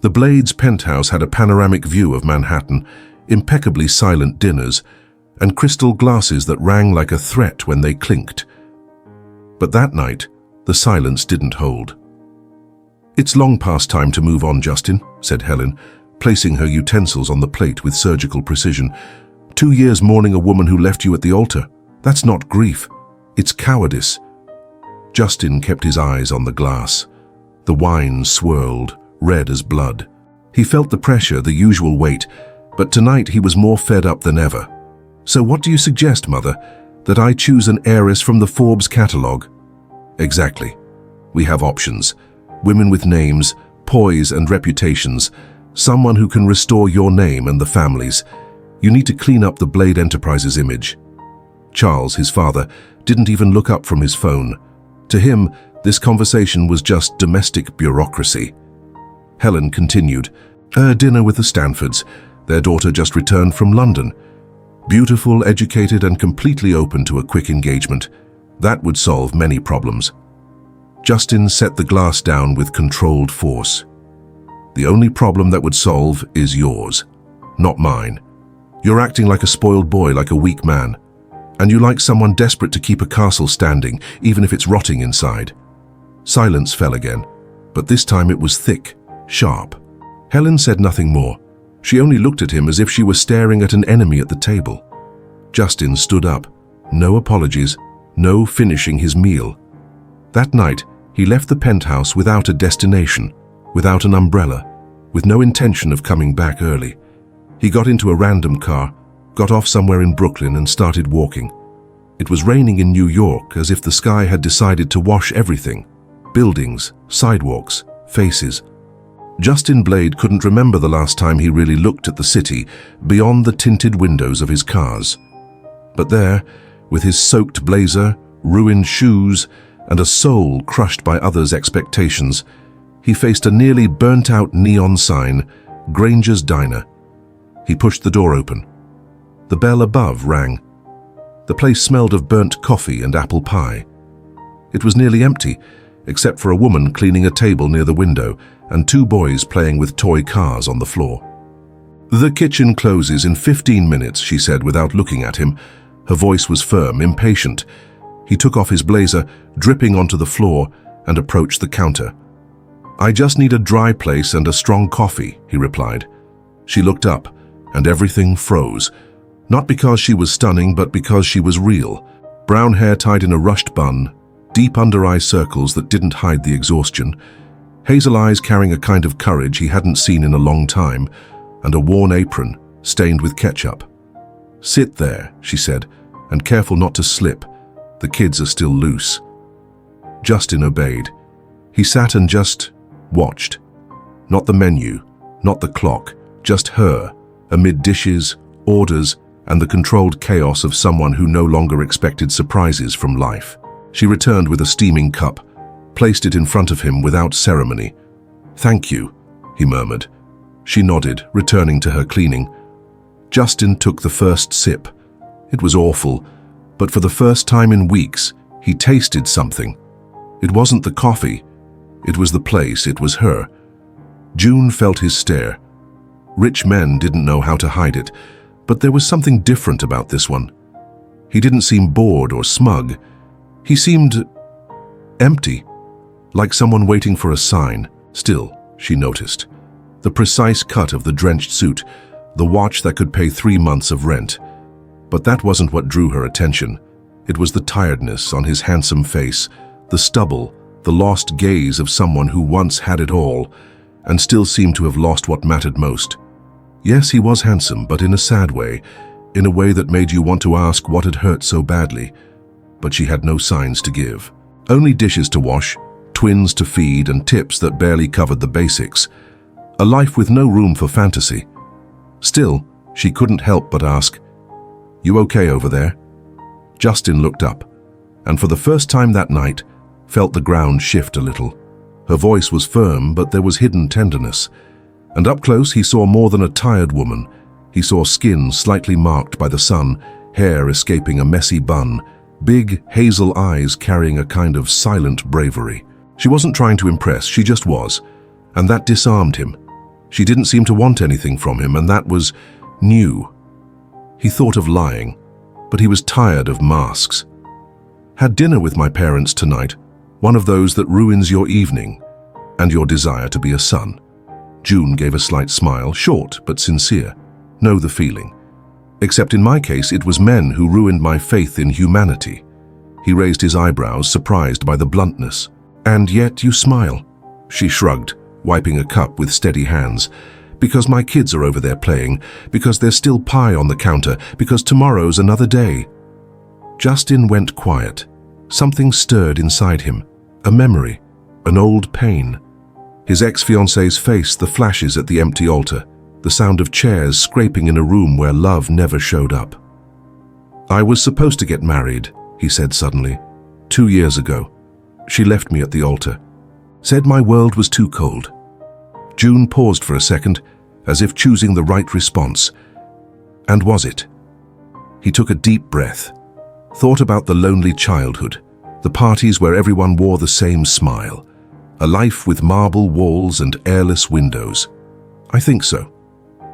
The Blades' penthouse had a panoramic view of Manhattan, impeccably silent dinners, and crystal glasses that rang like a threat when they clinked. But that night, the silence didn't hold. "It's long past time to move on, Justin," said Helen, placing her utensils on the plate with surgical precision. 2 years mourning a woman who left you at the altar. That's not grief. It's cowardice. Justin kept his eyes on the glass. The wine swirled, red as blood. He felt the pressure, the usual weight, but tonight he was more fed up than ever. "So what do you suggest, Mother? That I choose an heiress from the Forbes catalogue?" "Exactly. We have options. Women with names, poise and reputations. Someone who can restore your name and the family's. You need to clean up the Blade Enterprises image." Charles, his father, didn't even look up from his phone. To him, this conversation was just domestic bureaucracy. Helen continued, "Dinner with the Stanfords. Their daughter just returned from London. Beautiful, educated, and completely open to a quick engagement. That would solve many problems." Justin set the glass down with controlled force. "The only problem that would solve is yours, not mine. You're acting like a spoiled boy, like a weak man. And you like someone desperate to keep a castle standing, even if it's rotting inside." Silence fell again, but this time it was thick, sharp. Helen said nothing more. She only looked at him as if she were staring at an enemy at the table. Justin stood up. No apologies, no finishing his meal. That night, he left the penthouse without a destination, without an umbrella, with no intention of coming back early. He got into a random car, got off somewhere in Brooklyn and started walking. It was raining in New York, as if the sky had decided to wash everything. Buildings, sidewalks, faces. Justin Blade couldn't remember the last time he really looked at the city beyond the tinted windows of his cars. But there, with his soaked blazer, ruined shoes, and a soul crushed by others' expectations, he faced a nearly burnt-out neon sign, Granger's Diner. He pushed the door open. The bell above rang. The place smelled of burnt coffee and apple pie. It was nearly empty, except for a woman cleaning a table near the window and 2 boys playing with toy cars on the floor. "The kitchen closes in 15 minutes, she said without looking at him. Her voice was firm, impatient. He took off his blazer, dripping onto the floor, and approached the counter. "I just need a dry place and a strong coffee," he replied. She looked up, and everything froze. Not because she was stunning, but because she was real. Brown hair tied in a rushed bun, deep under-eye circles that didn't hide the exhaustion, hazel eyes carrying a kind of courage he hadn't seen in a long time, and a worn apron, stained with ketchup. "Sit there," she said, "and careful not to slip. The kids are still loose." Justin obeyed. He sat and just watched. Not the menu, not the clock, just her, amid dishes, orders, and the controlled chaos of someone who no longer expected surprises from life. She returned with a steaming cup, placed it in front of him without ceremony. "Thank you," he murmured. She nodded, returning to her cleaning. Justin took the first sip. It was awful, but for the first time in weeks, he tasted something. It wasn't the coffee. It was the place, it was her. June felt his stare. Rich men didn't know how to hide it, but there was something different about this one. He didn't seem bored or smug. He seemed empty, like someone waiting for a sign. Still, she noticed. The precise cut of the drenched suit, the watch that could pay 3 months of rent. But that wasn't what drew her attention. It was the tiredness on his handsome face, the stubble, the lost gaze of someone who once had it all, and still seemed to have lost what mattered most. Yes, he was handsome, but in a sad way, in a way that made you want to ask what had hurt so badly. But she had no signs to give. Only dishes to wash, twins to feed, and tips that barely covered the basics. A life with no room for fantasy. Still, she couldn't help but ask, "You okay over there?" Justin looked up, and for the first time that night, felt the ground shift a little. Her voice was firm, but there was hidden tenderness. And up close he saw more than a tired woman. He saw skin slightly marked by the sun, hair escaping a messy bun, big hazel eyes carrying a kind of silent bravery. She wasn't trying to impress, she just was, and that disarmed him. She didn't seem to want anything from him, and that was new. He thought of lying, but he was tired of masks. Had dinner with my parents tonight, one of those that ruins your evening and your desire to be a son. June gave a slight smile, short but sincere. Know the feeling. Except in my case, it was men who ruined my faith in humanity. He raised his eyebrows, surprised by the bluntness. And yet you smile. She shrugged, wiping a cup with steady hands. Because my kids are over there playing, because there's still pie on the counter, because tomorrow's another day. Justin went quiet. Something stirred inside him. A memory, an old pain. His ex-fiancée's face, the flashes at the empty altar, the sound of chairs scraping in a room where love never showed up. I was supposed to get married, he said suddenly. 2 years ago. She left me at the altar. Said my world was too cold. June paused for a second, as if choosing the right response. And was it? He took a deep breath, thought about the lonely childhood, the parties where everyone wore the same smile, a life with marble walls and airless windows. I think so.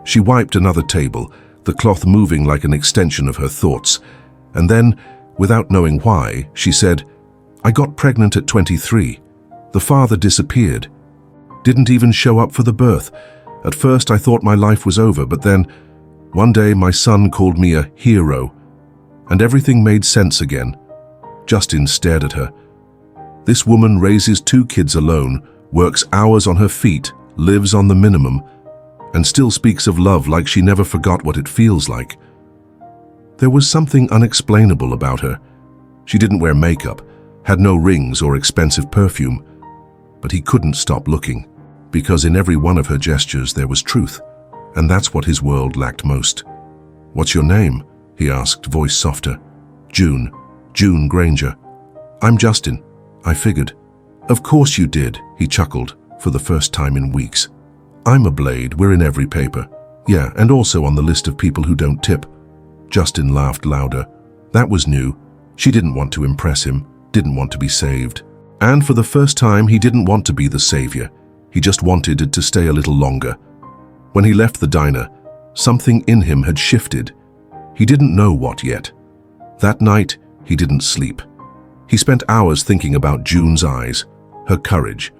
She wiped another table, the cloth moving like an extension of her thoughts, and then, without knowing why, she said, I got pregnant at 23. The father disappeared. Didn't even show up for the birth. At first I thought my life was over, but then, one day my son called me a hero, and everything made sense again. Justin stared at her. This woman raises 2 kids alone, works hours on her feet, lives on the minimum, and still speaks of love like she never forgot what it feels like. There was something unexplainable about her. She didn't wear makeup, had no rings or expensive perfume, but he couldn't stop looking, because in every one of her gestures there was truth, and that's what his world lacked most. What's your name? He asked, voice softer. June Granger. I'm Justin. I figured. Of course you did, he chuckled, for the first time in weeks. I'm a blade, we're in every paper. Yeah, and also on the list of people who don't tip. Justin laughed louder. That was new. She didn't want to impress him, didn't want to be saved. And for the first time, he didn't want to be the savior. He just wanted it to stay a little longer. When he left the diner, something in him had shifted. He didn't know what yet. That night, he didn't sleep. He spent hours thinking about June's eyes, her courage,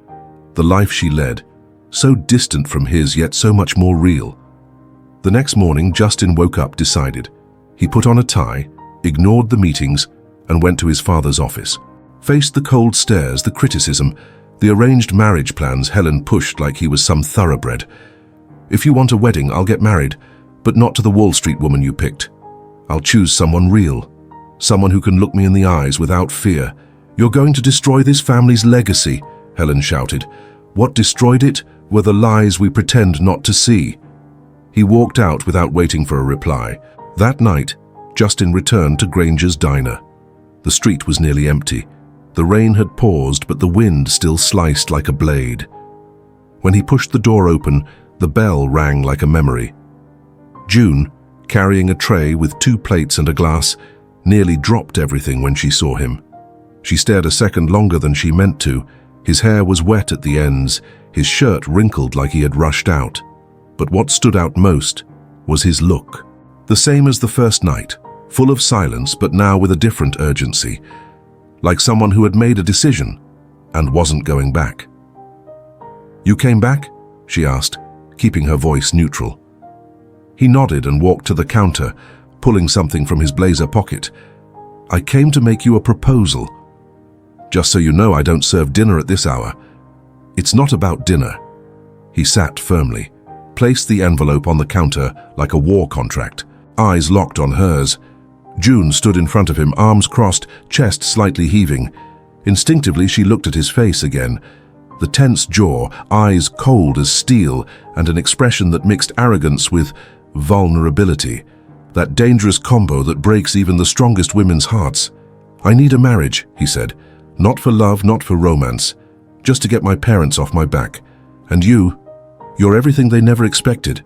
the life she led, so distant from his yet so much more real. The next morning, Justin woke up decided. He put on a tie, ignored the meetings, and went to his father's office. Faced the cold stares, the criticism, the arranged marriage plans Helen pushed like he was some thoroughbred. If you want a wedding, I'll get married, but not to the Wall Street woman you picked. I'll choose someone real, someone who can look me in the eyes without fear. You're going to destroy this family's legacy, Helen shouted. What destroyed it were the lies we pretend not to see. He walked out without waiting for a reply. That night, Justin returned to Granger's diner. The street was nearly empty. The rain had paused, but the wind still sliced like a blade. When he pushed the door open, the bell rang like a memory. June, carrying a tray with 2 plates and a glass, nearly dropped everything when she saw him. She stared a second longer than she meant to. His hair was wet at the ends, his shirt wrinkled like he had rushed out. But what stood out most was his look. The same as the first night, full of silence but now with a different urgency, like someone who had made a decision and wasn't going back. You came back? She asked, keeping her voice neutral. He nodded and walked to the counter, pulling something from his blazer pocket. I came to make you a proposal. Just so you know, I don't serve dinner at this hour. It's not about dinner. He sat firmly, placed the envelope on the counter like a war contract, eyes locked on hers. June stood in front of him, arms crossed, chest slightly heaving. Instinctively, she looked at his face again. The tense jaw, eyes cold as steel, and an expression that mixed arrogance with vulnerability. That dangerous combo that breaks even the strongest women's hearts. I need a marriage, he said. Not for love, not for romance. Just to get my parents off my back. And you're everything they never expected.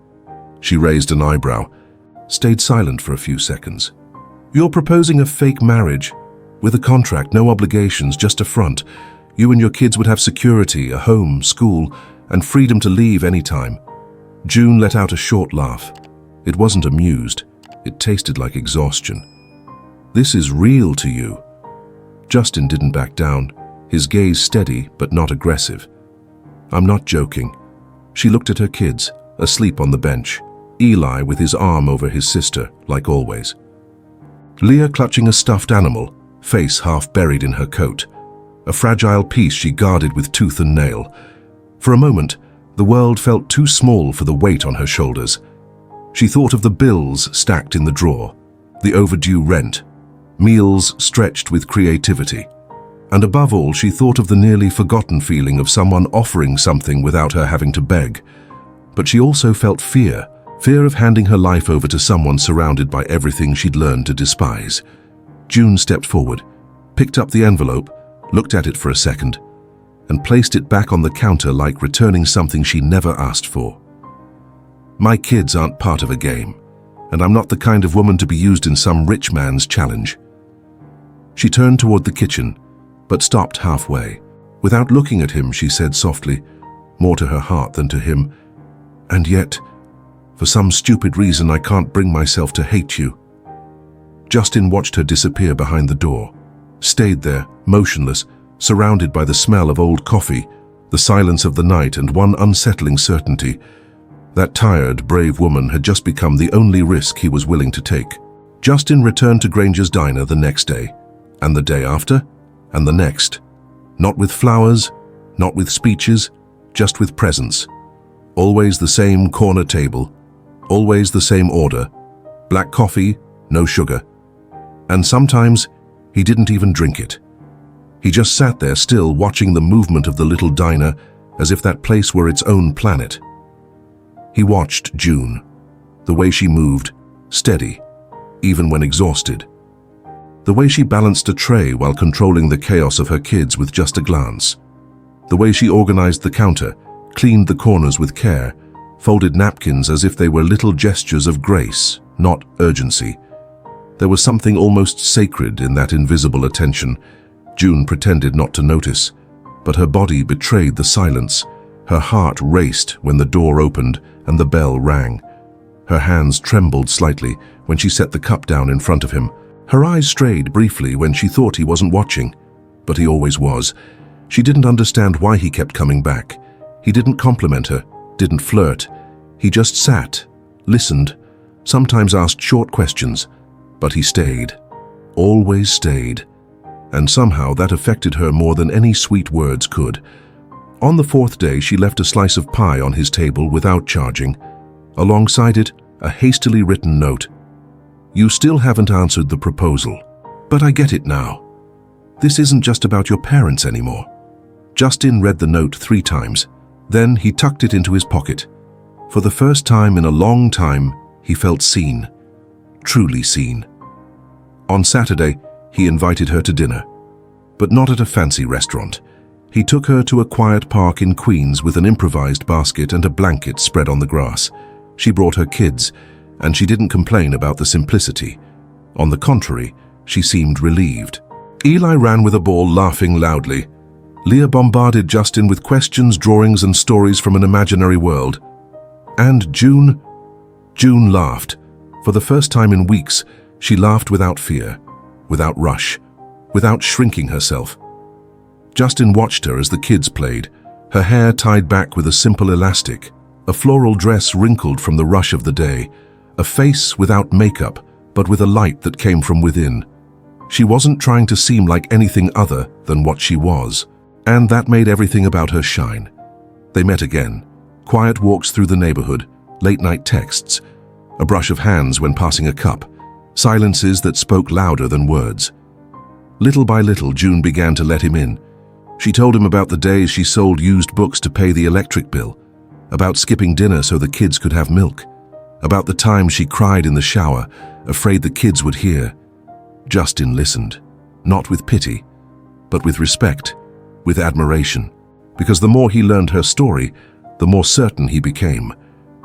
She raised an eyebrow, stayed silent for a few seconds. You're proposing a fake marriage, with a contract, no obligations, just a front. You and your kids would have security, a home, school, and freedom to leave anytime. June let out a short laugh. It wasn't amused. It tasted like exhaustion. "This is real to you." Justin didn't back down, his gaze steady but not aggressive. "I'm not joking." She looked at her kids, asleep on the bench, Eli with his arm over his sister, like always. Leah clutching a stuffed animal, face half buried in her coat, a fragile piece she guarded with tooth and nail. For a moment, the world felt too small for the weight on her shoulders. She thought of the bills stacked in the drawer, the overdue rent, meals stretched with creativity. And above all, she thought of the nearly forgotten feeling of someone offering something without her having to beg. But she also felt fear of handing her life over to someone surrounded by everything she'd learned to despise. June stepped forward, picked up the envelope, looked at it for a second, and placed it back on the counter like returning something she never asked for. "My kids aren't part of a game, and I'm not the kind of woman to be used in some rich man's challenge." She turned toward the kitchen, but stopped halfway. Without looking at him, she said softly, more to her heart than to him, "And yet, for some stupid reason, I can't bring myself to hate you." Justin watched her disappear behind the door, stayed there, motionless, surrounded by the smell of old coffee, the silence of the night, and one unsettling certainty. That tired, brave woman had just become the only risk he was willing to take. Justin returned to Granger's diner the next day, and the day after, and the next. Not with flowers, not with speeches, just with presence. Always the same corner table, always the same order, black coffee, no sugar. And sometimes he didn't even drink it. He just sat there still, watching the movement of the little diner as if that place were its own planet. He watched June, the way she moved, steady, even when exhausted. The way she balanced a tray while controlling the chaos of her kids with just a glance. The way she organized the counter, cleaned the corners with care, folded napkins as if they were little gestures of grace, not urgency. There was something almost sacred in that invisible attention. June pretended not to notice, but her body betrayed the silence. Her heart raced when the door opened and the bell rang. Her hands trembled slightly when she set the cup down in front of him. Her eyes strayed briefly when she thought he wasn't watching, but he always was. She didn't understand why he kept coming back. He didn't compliment her, didn't flirt. He just sat, listened, sometimes asked short questions, but he stayed, always stayed. And somehow that affected her more than any sweet words could. On the fourth day, she left a slice of pie on his table without charging. Alongside it, a hastily written note. "You still haven't answered the proposal, but I get it now. This isn't just about your parents anymore." Justin read the note 3 times. Then he tucked it into his pocket. For the first time in a long time, he felt seen, truly seen. On Saturday, he invited her to dinner, but not at a fancy restaurant. He took her to a quiet park in Queens with an improvised basket and a blanket spread on the grass. She brought her kids, and she didn't complain about the simplicity. On the contrary, she seemed relieved. Eli ran with a ball, laughing loudly. Leah bombarded Justin with questions, drawings, and stories from an imaginary world. And June laughed. For the first time in weeks, she laughed without fear, without rush, without shrinking herself. Justin watched her as the kids played, her hair tied back with a simple elastic, a floral dress wrinkled from the rush of the day, a face without makeup, but with a light that came from within. She wasn't trying to seem like anything other than what she was, and that made everything about her shine. They met again, quiet walks through the neighborhood, late-night texts, a brush of hands when passing a cup, silences that spoke louder than words. Little by little, June began to let him in. She told him about the days she sold used books to pay the electric bill, about skipping dinner so the kids could have milk, about the time she cried in the shower, afraid the kids would hear. Justin listened, not with pity, but with respect, with admiration, because the more he learned her story, the more certain he became.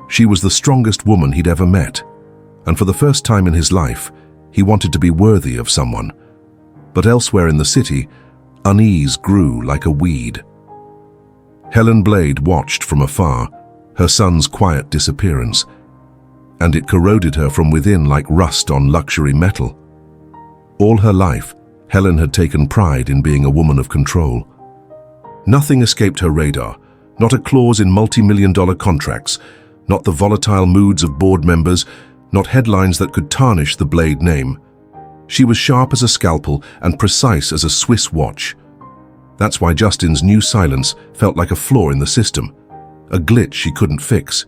She was the strongest woman he'd ever met, and for the first time in his life, he wanted to be worthy of someone. But elsewhere in the city, unease grew like a weed. Helen Blade watched from afar, her son's quiet disappearance, and it corroded her from within like rust on luxury metal. All her life, Helen had taken pride in being a woman of control. Nothing escaped her radar, not a clause in multi-million-dollar contracts, not the volatile moods of board members, not headlines that could tarnish the Blade name. She was sharp as a scalpel and precise as a Swiss watch. That's why Justin's new silence felt like a flaw in the system, a glitch she couldn't fix.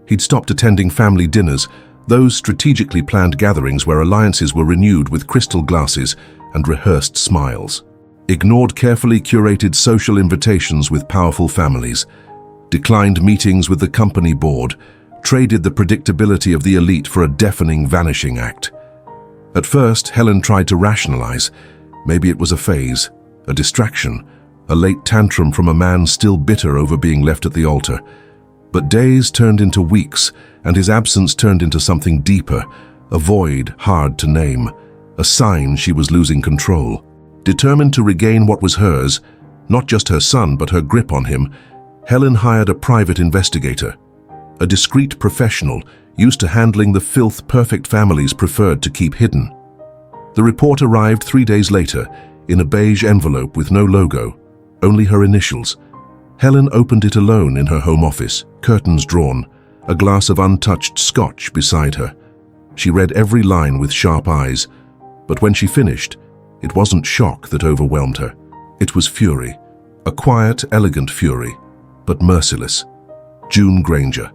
He'd stopped attending family dinners, those strategically planned gatherings where alliances were renewed with crystal glasses and rehearsed smiles. Ignored carefully curated social invitations with powerful families, declined meetings with the company board, traded the predictability of the elite for a deafening vanishing act. At first, Helen tried to rationalize. Maybe it was a phase, a distraction, a late tantrum from a man still bitter over being left at the altar. But days turned into weeks, and his absence turned into something deeper, a void hard to name, a sign she was losing control. Determined to regain what was hers, not just her son but her grip on him, Helen hired a private investigator, a discreet professional used to handling the filth perfect families preferred to keep hidden. The report arrived 3 days later in a beige envelope with no logo, only her initials. Helen opened it alone in her home office, curtains drawn, a glass of untouched scotch beside her. She read every line with sharp eyes, but when she finished, it wasn't shock that overwhelmed her. It was fury, a quiet, elegant fury, but merciless. June Granger.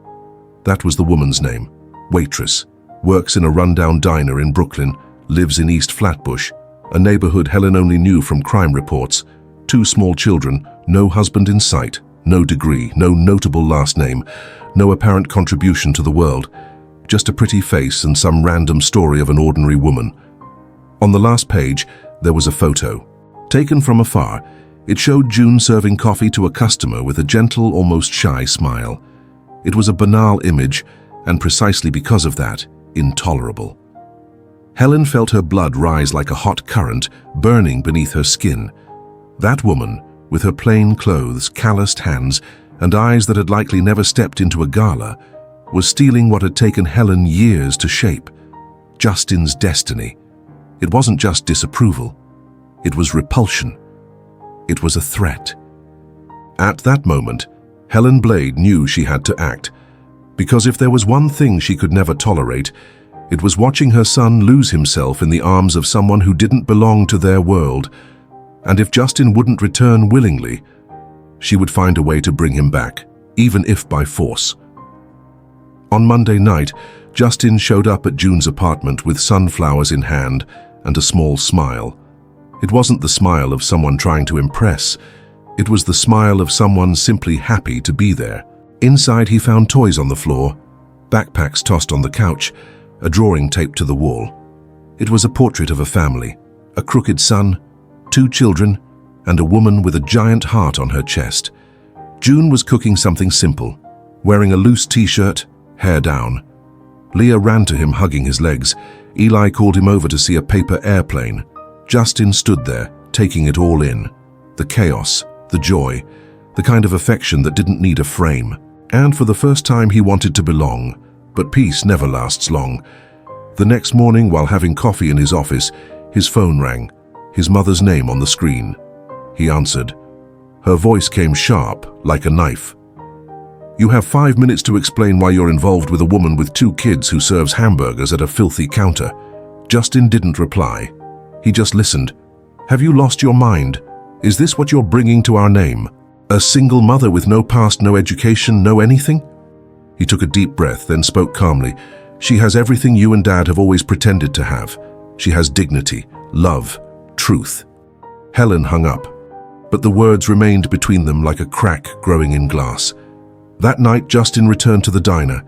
That was the woman's name. Waitress. Works in a rundown diner in Brooklyn, lives in East Flatbush, a neighborhood Helen only knew from crime reports. 2 small children, no husband in sight, no degree, no notable last name, no apparent contribution to the world, just a pretty face and some random story of an ordinary woman. On the last page, there was a photo. Taken from afar, it showed June serving coffee to a customer with a gentle, almost shy smile. It was a banal image, and precisely because of that, intolerable. Helen felt her blood rise like a hot current, burning beneath her skin. That woman, with her plain clothes, calloused hands, and eyes that had likely never stepped into a gala, was stealing what had taken Helen years to shape. Justin's destiny. It wasn't just disapproval. It was repulsion. It was a threat. At that moment, Helen Blade knew she had to act, because if there was one thing she could never tolerate, it was watching her son lose himself in the arms of someone who didn't belong to their world. And if Justin wouldn't return willingly, she would find a way to bring him back, even if by force. On Monday night, Justin showed up at June's apartment with sunflowers in hand and a small smile. It wasn't the smile of someone trying to impress. It was the smile of someone simply happy to be there. Inside, he found toys on the floor, backpacks tossed on the couch, a drawing taped to the wall. It was a portrait of a family, a crooked son, 2 children, and a woman with a giant heart on her chest. June was cooking something simple, wearing a loose t-shirt, hair down. Leah ran to him, hugging his legs. Eli called him over to see a paper airplane. Justin stood there, taking it all in. The chaos, the joy, the kind of affection that didn't need a frame. And for the first time he wanted to belong. But peace never lasts long. The next morning, while having coffee in his office, his phone rang, his mother's name on the screen. He answered. Her voice came sharp, like a knife. You have 5 minutes to explain why you're involved with a woman with 2 kids who serves hamburgers at a filthy counter. Justin didn't reply. He just listened. Have you lost your mind? Is this what you're bringing to our name? A single mother with no past, no education, no anything? He took a deep breath, then spoke calmly. She has everything you and Dad have always pretended to have. She has dignity, love, truth. Helen hung up, but the words remained between them like a crack growing in glass. That night, Justin returned to the diner,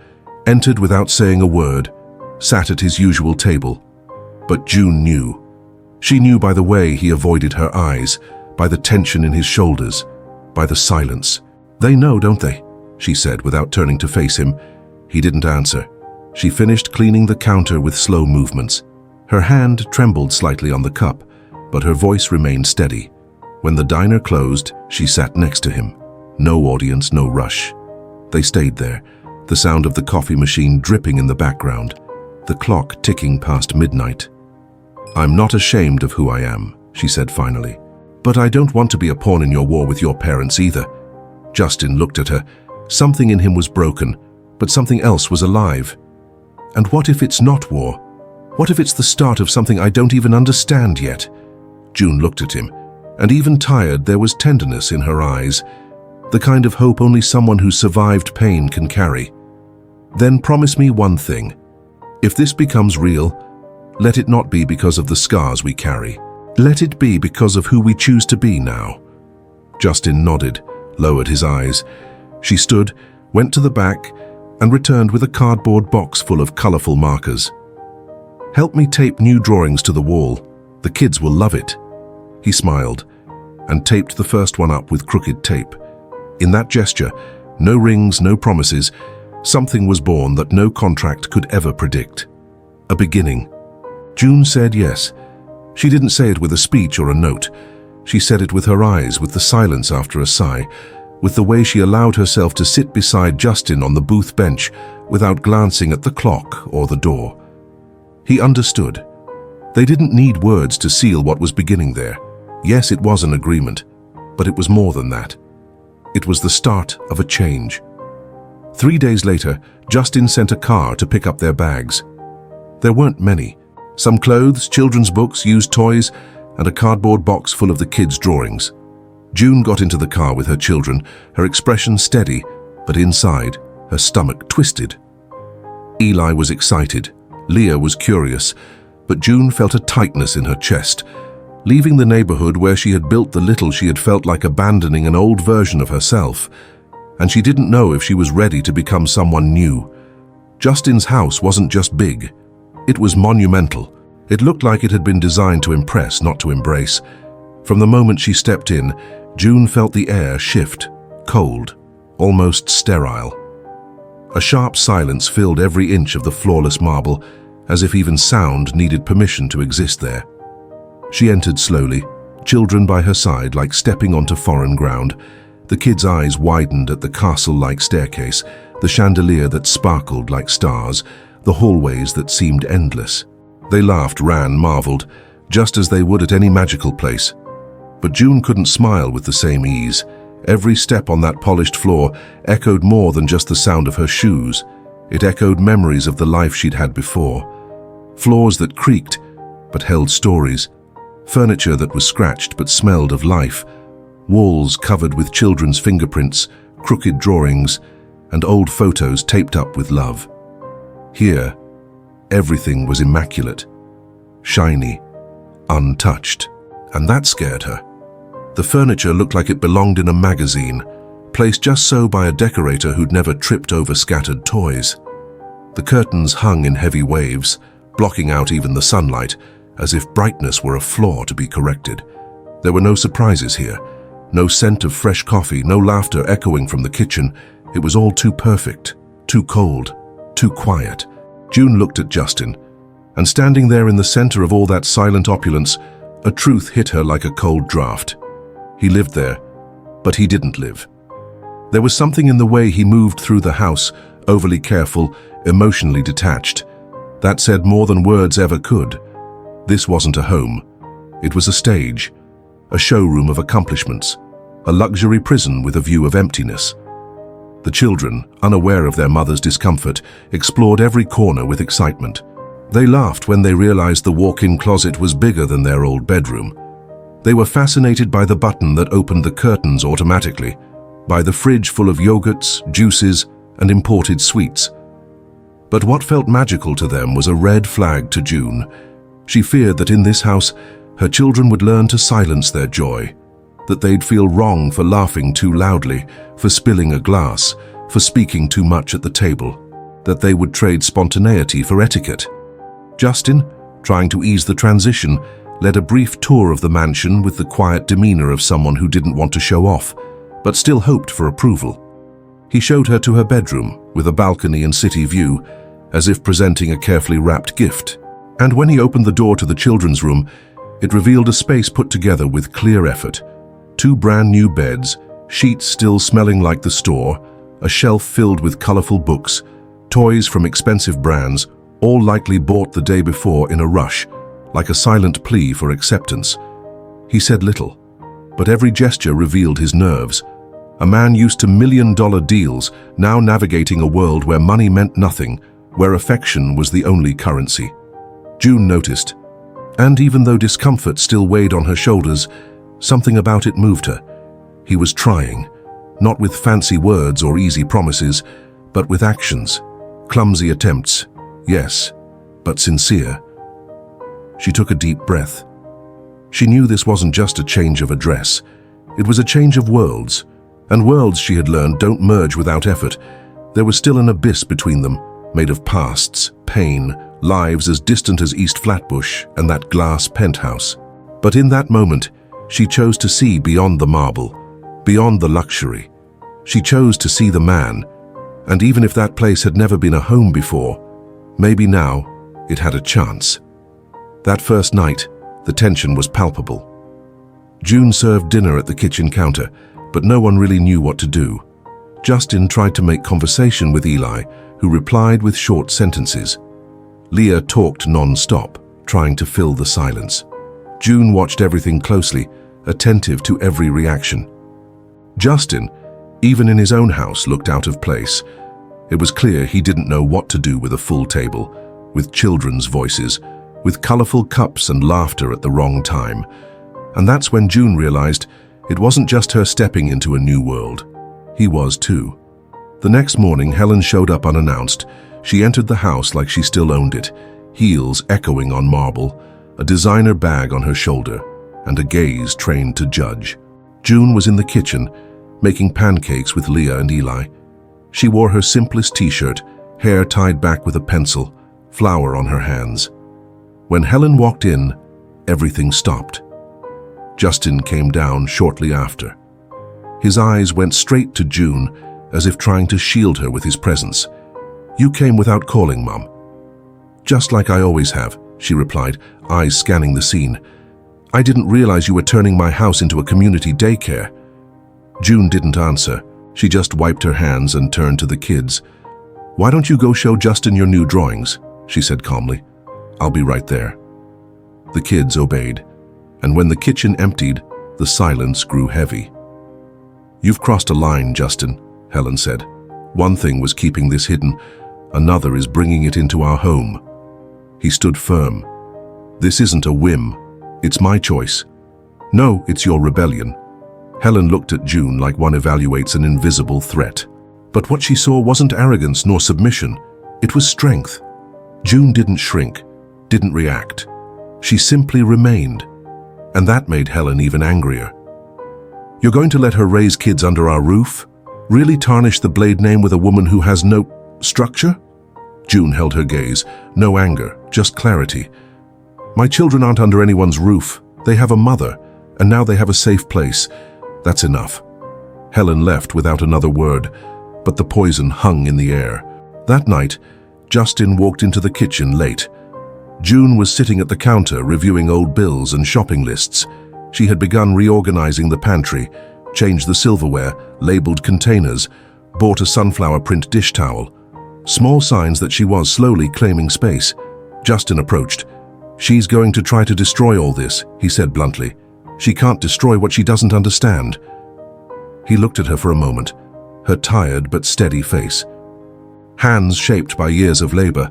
entered without saying a word, sat at his usual table. But June knew. She knew by the way he avoided her eyes, by the tension in his shoulders, by the silence. They know, don't they? She said without turning to face him. He didn't answer. She finished cleaning the counter with slow movements. Her hand trembled slightly on the cup, but her voice remained steady. When the diner closed, she sat next to him. No audience, no rush. They stayed there, the sound of the coffee machine dripping in the background, the clock ticking past midnight. "I'm not ashamed of who I am," she said finally. "But I don't want to be a pawn in your war with your parents either." Justin looked at her. Something in him was broken, but something else was alive. "And what if it's not war? What if it's the start of something I don't even understand yet?" June looked at him, and even tired, there was tenderness in her eyes, the kind of hope only someone who survived pain can carry. "Then promise me one thing. If this becomes real, let it not be because of the scars we carry. Let it be because of who we choose to be now." Justin nodded, lowered his eyes. She stood, went to the back, and returned with a cardboard box full of colorful markers. "Help me tape new drawings to the wall. The kids will love it." He smiled and taped the first one up with crooked tape. In that gesture, no rings, no promises, something was born that no contract could ever predict. A beginning. June said yes. She didn't say it with a speech or a note. She said it with her eyes, with the silence after a sigh, with the way she allowed herself to sit beside Justin on the booth bench without glancing at the clock or the door. He understood. They didn't need words to seal what was beginning there. Yes, it was an agreement, but it was more than that. It was the start of a change. 3 days later, Justin sent a car to pick up their bags. There weren't many. Some clothes, children's books, used toys, and a cardboard box full of the kids' drawings. June got into the car with her children, her expression steady, but inside, her stomach twisted. Eli was excited. Leah was curious, but June felt a tightness in her chest. Leaving the neighborhood where she had built the little, she had felt like abandoning an old version of herself, and she didn't know if she was ready to become someone new. Justin's house wasn't just big. It was monumental. It looked like it had been designed to impress, not to embrace. From the moment she stepped in, June felt the air shift, cold, almost sterile. A sharp silence filled every inch of the flawless marble, as if even sound needed permission to exist there. She entered slowly, children by her side like stepping onto foreign ground. The kids' eyes widened at the castle-like staircase, the chandelier that sparkled like stars, the hallways that seemed endless. They laughed, ran, marveled, just as they would at any magical place. But June couldn't smile with the same ease. Every step on that polished floor echoed more than just the sound of her shoes. It echoed memories of the life she'd had before. Floors that creaked, but held stories. Furniture that was scratched but smelled of life. Walls covered with children's fingerprints, crooked drawings, and old photos taped up with love. Here, everything was immaculate, shiny, untouched, and that scared her. The furniture looked like it belonged in a magazine, placed just so by a decorator who'd never tripped over scattered toys. The curtains hung in heavy waves, blocking out even the sunlight, as if brightness were a flaw to be corrected. There were no surprises here, no scent of fresh coffee, no laughter echoing from the kitchen. It was all too perfect, too cold, too quiet. June looked at Justin, and standing there in the center of all that silent opulence, a truth hit her like a cold draft. He lived there, but he didn't live. There was something in the way he moved through the house, overly careful, emotionally detached. That said more than words ever could. This wasn't a home. It was a stage, a showroom of accomplishments, a luxury prison with a view of emptiness. The children, unaware of their mother's discomfort, explored every corner with excitement. They laughed when they realized the walk-in closet was bigger than their old bedroom. They were fascinated by the button that opened the curtains automatically, by the fridge full of yogurts, juices, and imported sweets. But what felt magical to them was a red flag to June. She feared that in this house, her children would learn to silence their joy, that they'd feel wrong for laughing too loudly, for spilling a glass, for speaking too much at the table, that they would trade spontaneity for etiquette. Justin, trying to ease the transition, led a brief tour of the mansion with the quiet demeanor of someone who didn't want to show off, but still hoped for approval. He showed her to her bedroom, with a balcony and city view, as if presenting a carefully wrapped gift. And when he opened the door to the children's room, it revealed a space put together with clear effort. 2 brand new beds, sheets still smelling like the store, a shelf filled with colorful books, toys from expensive brands, all likely bought the day before in a rush, like a silent plea for acceptance. He said little, but every gesture revealed his nerves. A man used to million-dollar deals, now navigating a world where money meant nothing, where affection was the only currency. June noticed, and even though discomfort still weighed on her shoulders, something about it moved her. He was trying, not with fancy words or easy promises, but with actions, clumsy attempts, yes, but sincere. She took a deep breath. She knew this wasn't just a change of address. It was a change of worlds, and worlds, she had learned, don't merge without effort. There was still an abyss between them, made of pasts, pain, lives as distant as East Flatbush and that glass penthouse. But in that moment, she chose to see beyond the marble, beyond the luxury. She chose to see the man, and even if that place had never been a home before, maybe now it had a chance. That first night, the tension was palpable. June served dinner at the kitchen counter, but no one really knew what to do. Justin tried to make conversation with Eli, who replied with short sentences. Leah talked non-stop, trying to fill the silence. June watched everything closely, attentive to every reaction. Justin, even in his own house, looked out of place. It was clear he didn't know what to do with a full table, with children's voices, with colorful cups and laughter at the wrong time. And that's when June realized it wasn't just her stepping into a new world. He was too. The next morning, Helen showed up unannounced. She entered the house like she still owned it, heels echoing on marble, a designer bag on her shoulder, and a gaze trained to judge. June was in the kitchen, making pancakes with Leah and Eli. She wore her simplest t-shirt, hair tied back with a pencil, flour on her hands. When Helen walked in, everything stopped. Justin came down shortly after. His eyes went straight to June, as if trying to shield her with his presence. "You came without calling, Mum." "Just like I always have," she replied, eyes scanning the scene. "I didn't realize you were turning my house into a community daycare." June didn't answer. She just wiped her hands and turned to the kids. "Why don't you go show Justin your new drawings?" she said calmly. "I'll be right there." The kids obeyed, and when the kitchen emptied, the silence grew heavy. "You've crossed a line, Justin," Helen said. "One thing was keeping this hidden, another is bringing it into our home." He stood firm. "This isn't a whim. It's my choice." "No, it's your rebellion." Helen looked at June like one evaluates an invisible threat. But what she saw wasn't arrogance nor submission. It was strength. June didn't shrink, didn't react. She simply remained. And that made Helen even angrier. "You're going to let her raise kids under our roof? Really tarnish the Blade name with a woman who has no structure?" June held her gaze. No anger, just clarity. "My children aren't under anyone's roof. They have a mother, and now they have a safe place. That's enough." Helen left without another word, but the poison hung in the air. That night, Justin walked into the kitchen late. June was sitting at the counter reviewing old bills and shopping lists. She had begun reorganizing the pantry, changed the silverware, labeled containers, bought a sunflower print dish towel. Small signs that she was slowly claiming space. Justin approached. "She's going to try to destroy all this," he said bluntly. "She can't destroy what she doesn't understand." He looked at her for a moment, her tired but steady face. Hands shaped by years of labor,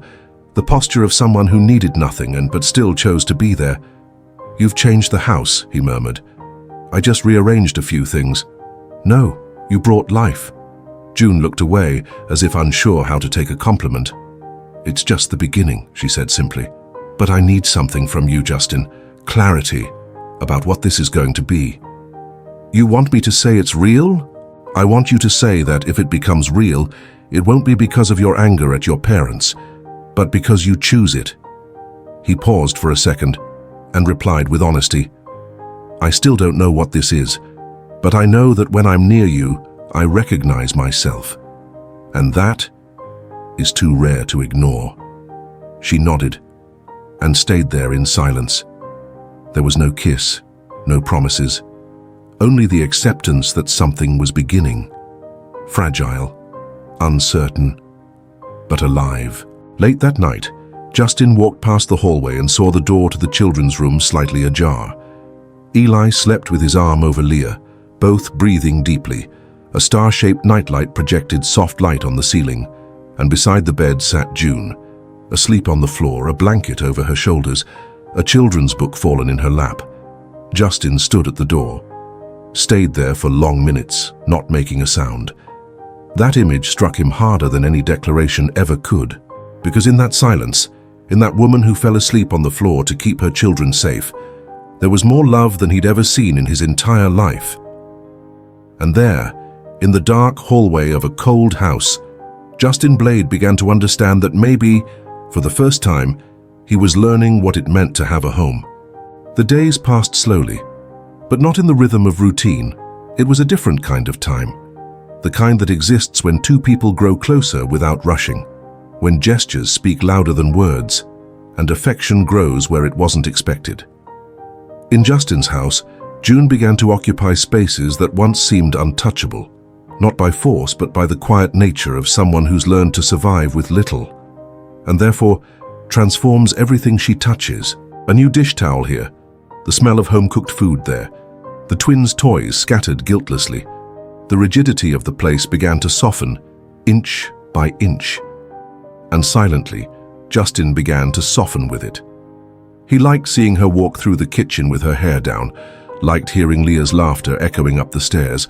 the posture of someone who needed nothing and but still chose to be there. "You've changed the house," he murmured. "I just rearranged a few things." "No, you brought life." June looked away, as if unsure how to take a compliment. "It's just the beginning," she said simply. "But I need something from you, Justin. Clarity about what this is going to be." "You want me to say it's real?" "I want you to say that if it becomes real, it won't be because of your anger at your parents, but because you choose it." He paused for a second and replied with honesty, "I still don't know what this is, but I know that when I'm near you, I recognize myself. And that is too rare to ignore." She nodded and stayed there in silence. There was no kiss, no promises, only the acceptance that something was beginning. Fragile, uncertain, but alive. Late that night, Justin walked past the hallway and saw the door to the children's room slightly ajar. Eli slept with his arm over Leah, both breathing deeply. A star-shaped nightlight projected soft light on the ceiling, and beside the bed sat June, asleep on the floor, a blanket over her shoulders, a children's book fallen in her lap. Justin stood at the door, stayed there for long minutes, not making a sound. That image struck him harder than any declaration ever could, because in that silence, in that woman who fell asleep on the floor to keep her children safe, there was more love than he'd ever seen in his entire life. And there, in the dark hallway of a cold house, Justin Blade began to understand that maybe, for the first time, he was learning what it meant to have a home. The days passed slowly, but not in the rhythm of routine. It was a different kind of time, the kind that exists when two people grow closer without rushing, when gestures speak louder than words, and affection grows where it wasn't expected. In Justin's house, June began to occupy spaces that once seemed untouchable, not by force but by the quiet nature of someone who's learned to survive with little, and therefore transforms everything she touches. A new dish towel here, the smell of home-cooked food there, the twins' toys scattered guiltlessly. The rigidity of the place began to soften, inch by inch. And silently, Justin began to soften with it. He liked seeing her walk through the kitchen with her hair down, liked hearing Leah's laughter echoing up the stairs,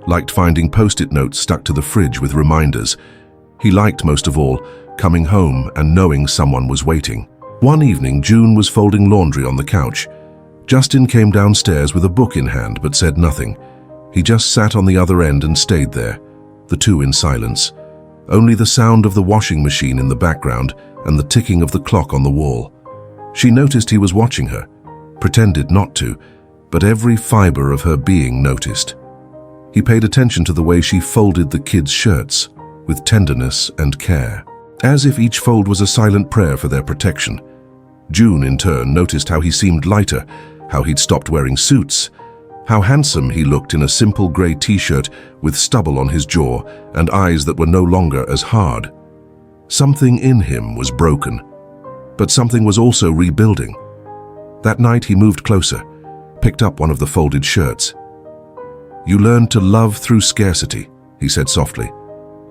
liked finding post-it notes stuck to the fridge with reminders. He liked, most of all, coming home and knowing someone was waiting. One evening, June was folding laundry on the couch. Justin came downstairs with a book in hand but said nothing. He just sat on the other end and stayed there, the two in silence. Only the sound of the washing machine in the background and the ticking of the clock on the wall. She noticed he was watching her, pretended not to, but every fiber of her being noticed. He paid attention to the way she folded the kids' shirts, with tenderness and care, as if each fold was a silent prayer for their protection. June, in turn, noticed how he seemed lighter, how he'd stopped wearing suits, how handsome he looked in a simple grey t-shirt with stubble on his jaw and eyes that were no longer as hard. Something in him was broken, but something was also rebuilding. That night he moved closer, picked up one of the folded shirts. "You learned to love through scarcity," he said softly.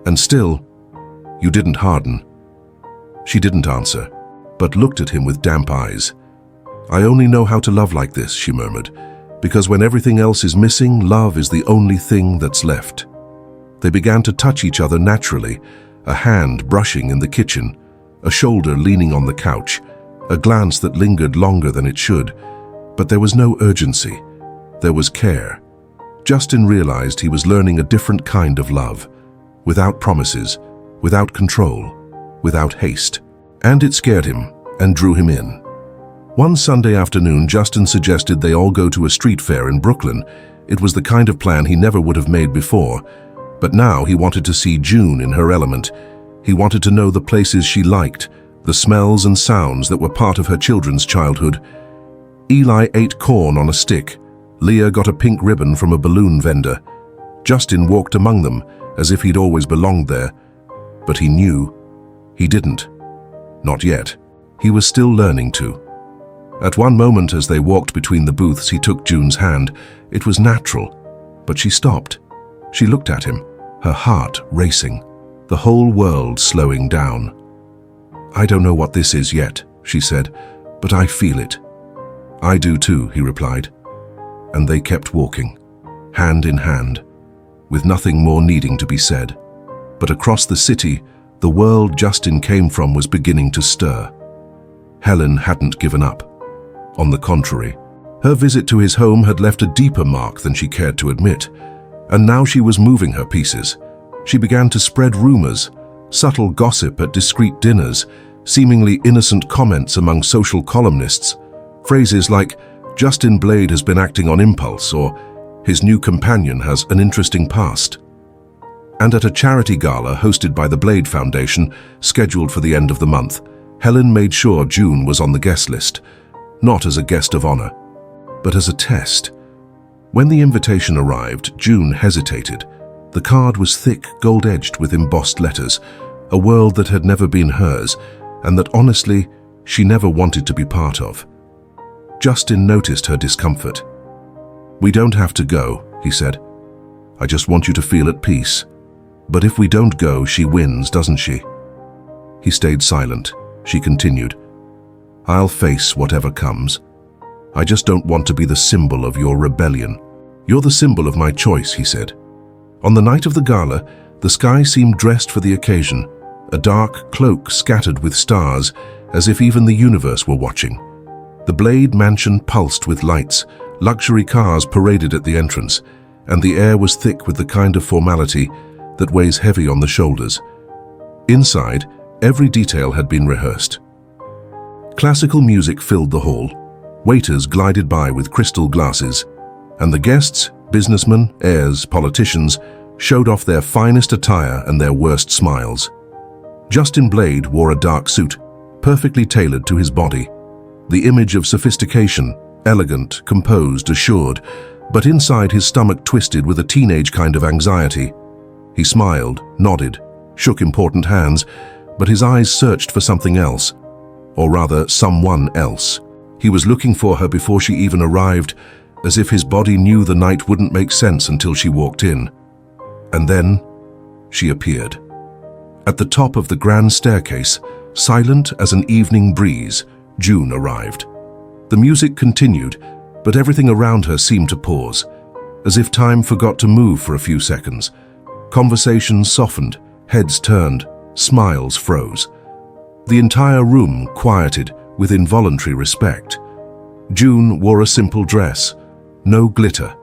"And still, you didn't harden." She didn't answer, but looked at him with damp eyes. "I only know how to love like this," she murmured, "because when everything else is missing, love is the only thing that's left." They began to touch each other naturally, a hand brushing in the kitchen, a shoulder leaning on the couch, a glance that lingered longer than it should. But there was no urgency. There was care. Justin realized he was learning a different kind of love, without promises, without control, without haste. And it scared him and drew him in. One Sunday afternoon, Justin suggested they all go to a street fair in Brooklyn. It was the kind of plan he never would have made before, but now he wanted to see June in her element. He wanted to know the places she liked, the smells and sounds that were part of her children's childhood. Eli ate corn on a stick. Leah got a pink ribbon from a balloon vendor. Justin walked among them as if he'd always belonged there, but he knew he didn't. Not yet. He was still learning to. At one moment as they walked between the booths, he took June's hand. It was natural, but she stopped. She looked at him, her heart racing, the whole world slowing down. "I don't know what this is yet," she said, "but I feel it." "I do too," he replied. And they kept walking, hand in hand, with nothing more needing to be said. But across the city, the world Justin came from was beginning to stir. Helen hadn't given up. On the contrary, her visit to his home had left a deeper mark than she cared to admit, and now she was moving her pieces. She began to spread rumors, subtle gossip at discreet dinners, seemingly innocent comments among social columnists, phrases like, "Justin Blade has been acting on impulse," or "His new companion has an interesting past." And at a charity gala hosted by the Blade Foundation, scheduled for the end of the month, Helen made sure June was on the guest list, not as a guest of honor, but as a test. When the invitation arrived, June hesitated. The card was thick, gold-edged with embossed letters, a world that had never been hers, and that honestly, she never wanted to be part of. Justin noticed her discomfort. "We don't have to go," he said. "I just want you to feel at peace. But if we don't go, she wins, doesn't she?" He stayed silent. She continued, "I'll face whatever comes. I just don't want to be the symbol of your rebellion." "You're the symbol of my choice," he said. On the night of the gala, the sky seemed dressed for the occasion, a dark cloak scattered with stars, as if even the universe were watching. The Blade mansion pulsed with lights, luxury cars paraded at the entrance, and the air was thick with the kind of formality that weighs heavy on the shoulders. Inside, every detail had been rehearsed. Classical music filled the hall. Waiters glided by with crystal glasses, and the guests, businessmen, heirs, politicians, showed off their finest attire and their worst smiles. Justin Blade wore a dark suit, perfectly tailored to his body. The image of sophistication, elegant, composed, assured, but inside his stomach twisted with a teenage kind of anxiety. He smiled, nodded, shook important hands, but his eyes searched for something else, or rather, someone else. He was looking for her before she even arrived, as if his body knew the night wouldn't make sense until she walked in. And then, she appeared. At the top of the grand staircase, silent as an evening breeze, June arrived. The music continued, but everything around her seemed to pause, as if time forgot to move for a few seconds. Conversations softened, heads turned, smiles froze. The entire room quieted with involuntary respect. June wore a simple dress, no glitter,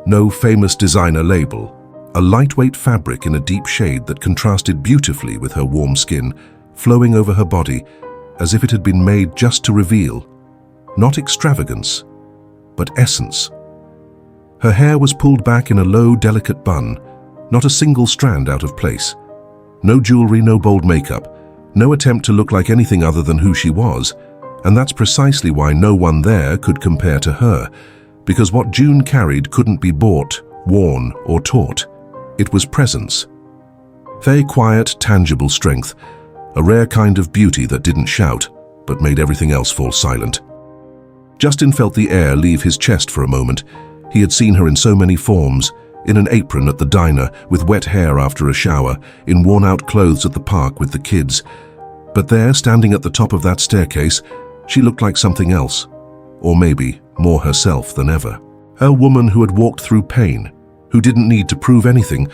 no famous designer label, a lightweight fabric in a deep shade that contrasted beautifully with her warm skin, flowing over her body as if it had been made just to reveal, not extravagance, but essence. Her hair was pulled back in a low, delicate bun, not a single strand out of place. No jewelry, no bold makeup, no attempt to look like anything other than who she was, and that's precisely why no one there could compare to her, because what June carried couldn't be bought, worn, or taught. It was presence. Very quiet, tangible strength, a rare kind of beauty that didn't shout, but made everything else fall silent. Justin felt the air leave his chest for a moment. He had seen her in so many forms, in an apron at the diner, with wet hair after a shower, in worn-out clothes at the park with the kids. But there, standing at the top of that staircase, she looked like something else, or maybe more herself than ever. A woman who had walked through pain, who didn't need to prove anything,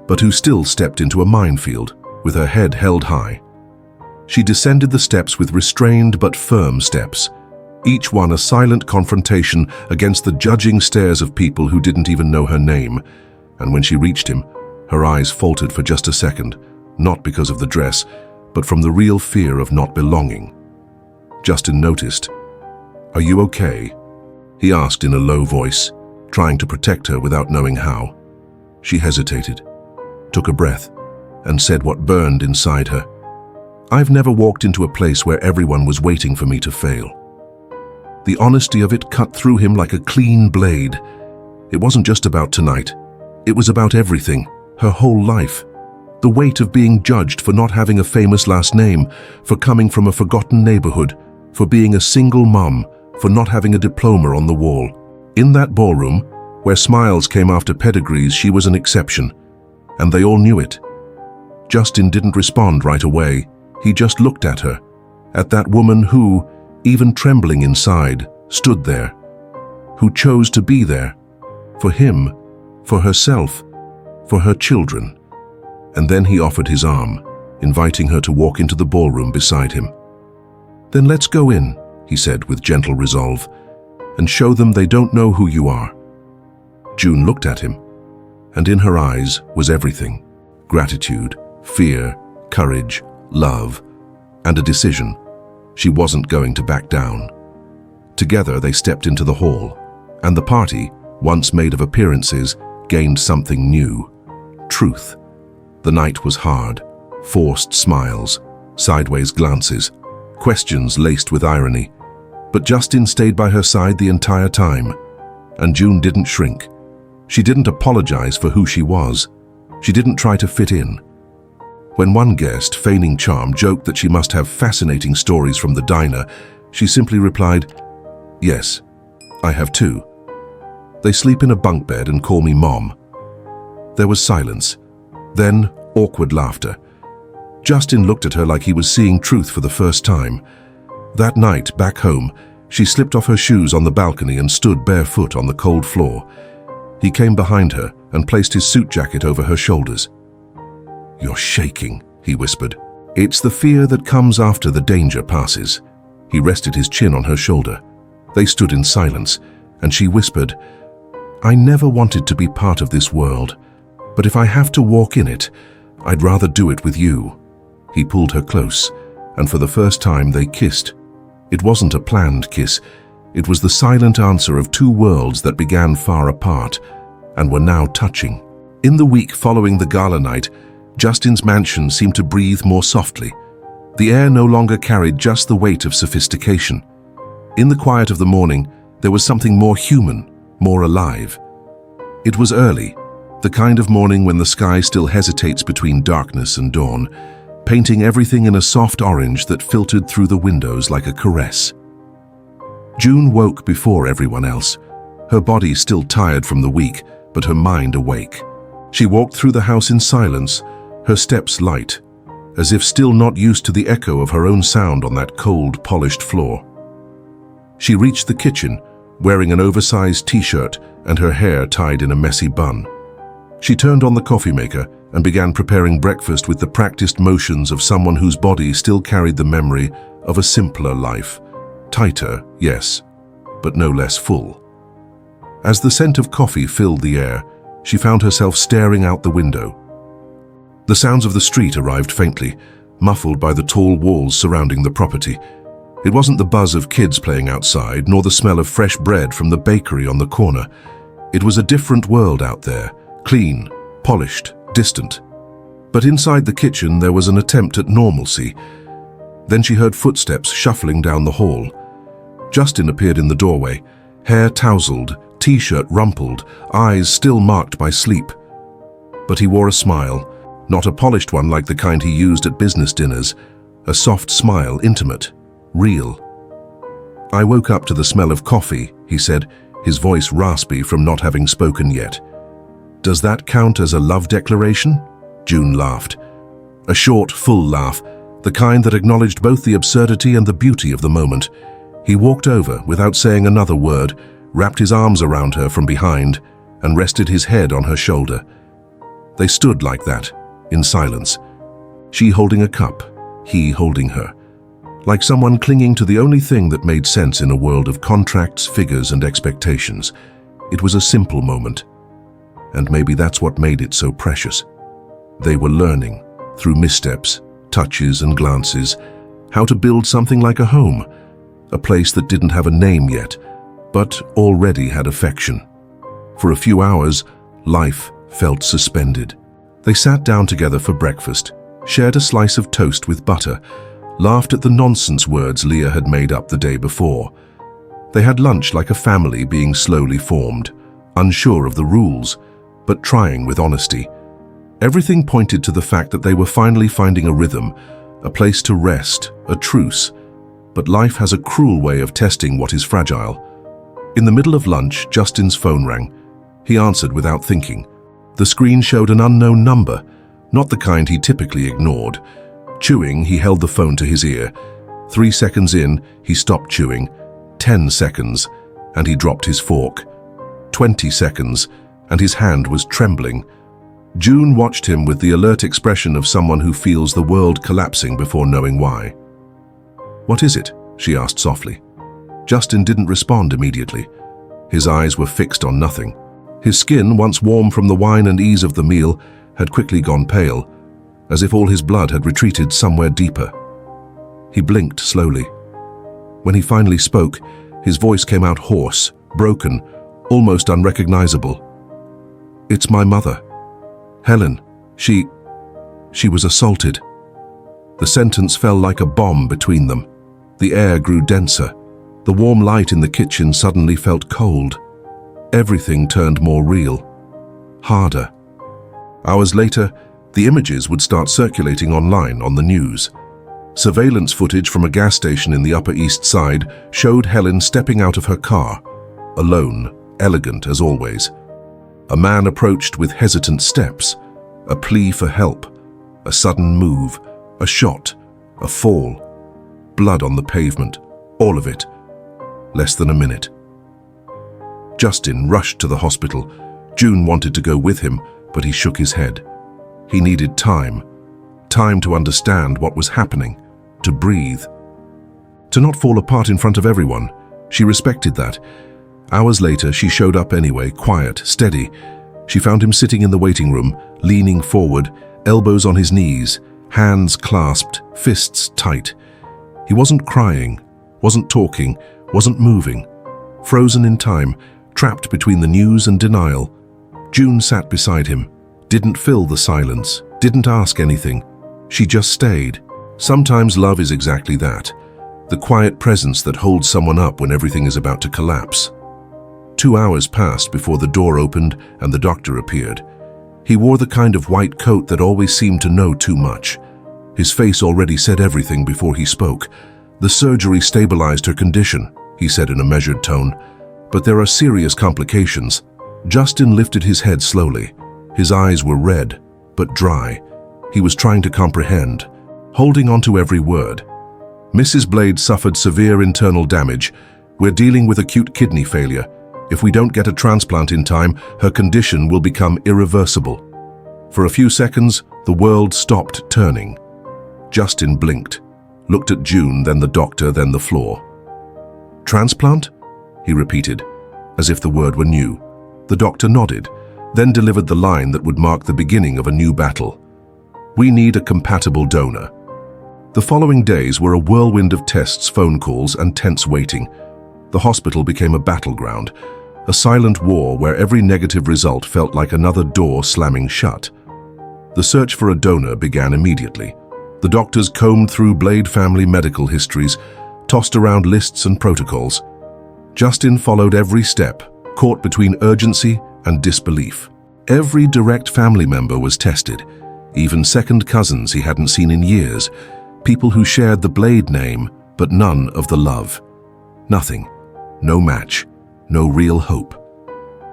but who still stepped into a minefield, with her head held high. She descended the steps with restrained but firm steps, each one a silent confrontation against the judging stares of people who didn't even know her name. And when she reached him, her eyes faltered for just a second, not because of the dress, but from the real fear of not belonging. Justin noticed. "Are you okay?" he asked in a low voice, trying to protect her without knowing how. She hesitated, took a breath, and said what burned inside her. "I've never walked into a place where everyone was waiting for me to fail." The honesty of it cut through him like a clean blade. It wasn't just about tonight. It was about everything, her whole life. The weight of being judged for not having a famous last name, for coming from a forgotten neighborhood, for being a single mom, for not having a diploma on the wall. In that ballroom, where smiles came after pedigrees, she was an exception, and they all knew it. Justin didn't respond right away. He just looked at her, at that woman who, even trembling inside, stood there, who chose to be there, for him, for herself, for her children. And then he offered his arm, inviting her to walk into the ballroom beside him. "Then let's go in," he said with gentle resolve, "and show them they don't know who you are." June looked at him, and in her eyes was everything: gratitude, fear, courage, love, and a decision. She wasn't going to back down. Together they stepped into the hall, and the party, once made of appearances, gained something new: truth. The night was hard, forced smiles, sideways glances, questions laced with irony. But Justin stayed by her side the entire time, and June didn't shrink. She didn't apologize for who she was. She didn't try to fit in. When one guest, feigning charm, joked that she must have fascinating stories from the diner, she simply replied, "Yes, I have too. They sleep in a bunk bed and call me Mom." There was silence, then awkward laughter. Justin looked at her like he was seeing truth for the first time. That night, back home, she slipped off her shoes on the balcony and stood barefoot on the cold floor. He came behind her and placed his suit jacket over her shoulders. "You're shaking," he whispered. "It's the fear that comes after the danger passes." He rested his chin on her shoulder. They stood in silence, and she whispered, "I never wanted to be part of this world, but if I have to walk in it, I'd rather do it with you." He pulled her close, and for the first time they kissed. It wasn't a planned kiss. It was the silent answer of two worlds that began far apart and were now touching. In the week following the gala night, Justin's mansion seemed to breathe more softly. The air no longer carried just the weight of sophistication. In the quiet of the morning, there was something more human, more alive. It was early, the kind of morning when the sky still hesitates between darkness and dawn, painting everything in a soft orange that filtered through the windows like a caress. June woke before everyone else, her body still tired from the week, but her mind awake. She walked through the house in silence, her steps light, as if still not used to the echo of her own sound on that cold, polished floor. She reached the kitchen, wearing an oversized t-shirt and her hair tied in a messy bun. She turned on the coffee maker and began preparing breakfast with the practiced motions of someone whose body still carried the memory of a simpler life. Tighter, yes, but no less full. As the scent of coffee filled the air, she found herself staring out the window. The sounds of the street arrived faintly, muffled by the tall walls surrounding the property. It wasn't the buzz of kids playing outside, nor the smell of fresh bread from the bakery on the corner. It was a different world out there, clean, polished, distant. But inside the kitchen there was an attempt at normalcy. Then she heard footsteps shuffling down the hall. Justin appeared in the doorway, hair tousled, t-shirt rumpled, eyes still marked by sleep. But he wore a smile, not a polished one like the kind he used at business dinners, a soft smile, intimate, real. "I woke up to the smell of coffee," he said, his voice raspy from not having spoken yet. "Does that count as a love declaration?" June laughed. A short, full laugh, the kind that acknowledged both the absurdity and the beauty of the moment. He walked over without saying another word, wrapped his arms around her from behind, and rested his head on her shoulder. They stood like that, in silence. She holding a cup, he holding her. Like someone clinging to the only thing that made sense in a world of contracts, figures, and expectations. It was a simple moment. And maybe that's what made it so precious. They were learning, through missteps, touches and glances, how to build something like a home, a place that didn't have a name yet, but already had affection. For a few hours, life felt suspended. They sat down together for breakfast, shared a slice of toast with butter, laughed at the nonsense words Leah had made up the day before. They had lunch like a family being slowly formed, unsure of the rules, but trying with honesty. Everything pointed to the fact that they were finally finding a rhythm, a place to rest, a truce. But life has a cruel way of testing what is fragile. In the middle of lunch, Justin's phone rang. He answered without thinking. The screen showed an unknown number, not the kind he typically ignored. Chewing, he held the phone to his ear. 3 seconds in, he stopped chewing. 10 seconds, and he dropped his fork. 20 seconds, and his hand was trembling. June watched him with the alert expression of someone who feels the world collapsing before knowing why. "What is it?" she asked softly. Justin didn't respond immediately. His eyes were fixed on nothing. His skin, once warm from the wine and ease of the meal, had quickly gone pale, as if all his blood had retreated somewhere deeper. He blinked slowly. When he finally spoke, his voice came out hoarse, broken, almost unrecognizable. "It's my mother. Helen. She was assaulted." The sentence fell like a bomb between them. The air grew denser. The warm light in the kitchen suddenly felt cold. Everything turned more real, harder. Hours later, the images would start circulating online on the news. Surveillance footage from a gas station in the Upper East Side showed Helen stepping out of her car, alone, elegant as always. A man approached with hesitant steps, a plea for help, a sudden move, a shot, a fall, blood on the pavement, all of it. Less than a minute. Justin rushed to the hospital. June wanted to go with him, but he shook his head. He needed time to understand what was happening, to breathe, to not fall apart in front of everyone. She respected that. Hours later, she showed up anyway, quiet, steady. She found him sitting in the waiting room, leaning forward, elbows on his knees, hands clasped, fists tight. He wasn't crying, wasn't talking, wasn't moving. Frozen in time, trapped between the news and denial. June sat beside him, didn't fill the silence, didn't ask anything. She just stayed. Sometimes love is exactly that, the quiet presence that holds someone up when everything is about to collapse. 2 hours passed before the door opened and the doctor appeared. He wore the kind of white coat that always seemed to know too much. His face already said everything before he spoke. "The surgery stabilized her condition," he said in a measured tone. "But there are serious complications." Justin lifted his head slowly. His eyes were red, but dry. He was trying to comprehend, holding on to every word. "Mrs. Blade suffered severe internal damage. We're dealing with acute kidney failure. If we don't get a transplant in time, her condition will become irreversible." For a few seconds, the world stopped turning. Justin blinked, looked at June, then the doctor, then the floor. "Transplant?" he repeated, as if the word were new. The doctor nodded, then delivered the line that would mark the beginning of a new battle. "We need a compatible donor." The following days were a whirlwind of tests, phone calls, and tense waiting. The hospital became a battleground, a silent war where every negative result felt like another door slamming shut. The search for a donor began immediately. The doctors combed through Blade family medical histories, tossed around lists and protocols. Justin followed every step, caught between urgency and disbelief. Every direct family member was tested, even second cousins he hadn't seen in years, people who shared the Blade name, but none of the love. Nothing. No match. No real hope.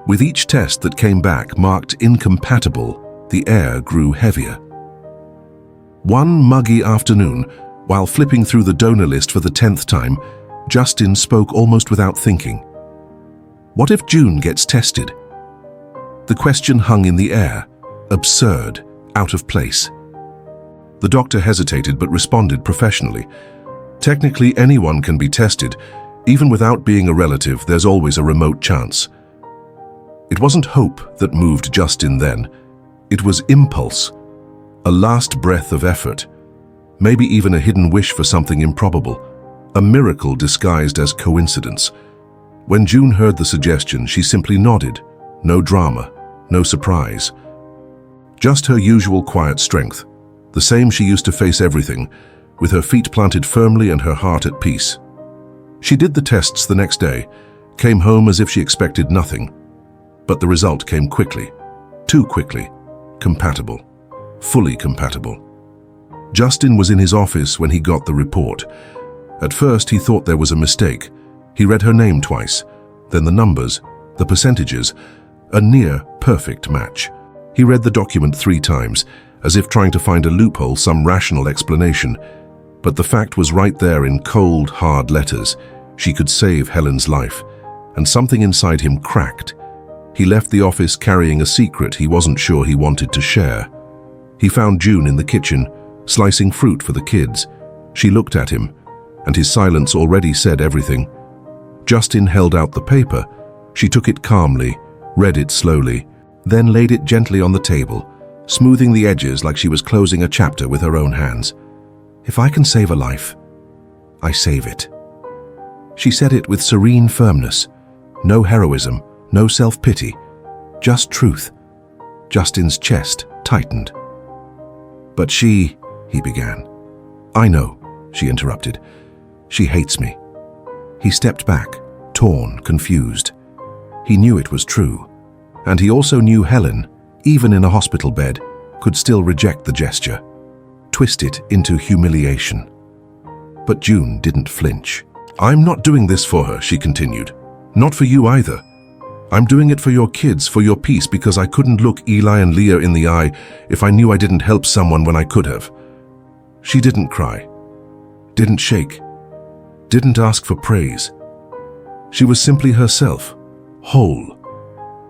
With each test that came back marked incompatible, the air grew heavier. One muggy afternoon, while flipping through the donor list for the 10th time, Justin spoke almost without thinking. "What if June gets tested?" The question hung in the air, absurd, out of place. The doctor hesitated but responded professionally. "Technically, anyone can be tested. Even without being a relative, there's always a remote chance." It wasn't hope that moved Justin then. It was impulse, a last breath of effort, maybe even a hidden wish for something improbable, a miracle disguised as coincidence. When June heard the suggestion, she simply nodded. No drama, no surprise. Just her usual quiet strength, the same she used to face everything, with her feet planted firmly and her heart at peace. She did the tests the next day, came home as if she expected nothing. But the result came quickly, too quickly, compatible, fully compatible. Justin was in his office when he got the report. At first he thought there was a mistake. He read her name twice, then the numbers, the percentages, a near-perfect match. He read the document 3 times, as if trying to find a loophole, some rational explanation. But the fact was right there in cold, hard letters. She could save Helen's life, and something inside him cracked. He left the office carrying a secret he wasn't sure he wanted to share. He found June in the kitchen, slicing fruit for the kids. She looked at him, and his silence already said everything. Justin held out the paper. She took it calmly, read it slowly, then laid it gently on the table, smoothing the edges like she was closing a chapter with her own hands. "If I can save a life, I save it." She said it with serene firmness. No heroism, no self-pity, just truth. Justin's chest tightened. "But she," he began. "I know," she interrupted. "She hates me." He stepped back, torn, confused. He knew it was true. And he also knew Helen, even in a hospital bed, could still reject the gesture, twist it into humiliation. But June didn't flinch. "I'm not doing this for her," she continued. "Not for you either. I'm doing it for your kids, for your peace, because I couldn't look Eli and Leah in the eye if I knew I didn't help someone when I could have." She didn't cry, didn't shake, didn't ask for praise. She was simply herself, whole,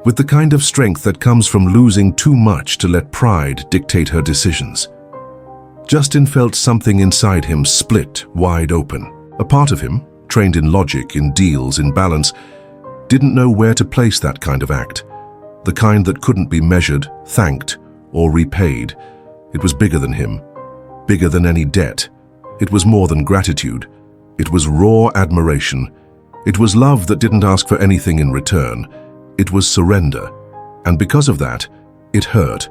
with the kind of strength that comes from losing too much to let pride dictate her decisions. Justin felt something inside him split wide open. A part of him, trained in logic, in deals, in balance, didn't know where to place that kind of act, the kind that couldn't be measured, thanked, or repaid. It was bigger than him, bigger than any debt. It was more than gratitude. It was raw admiration. It was love that didn't ask for anything in return. It was surrender. And because of that, it hurt.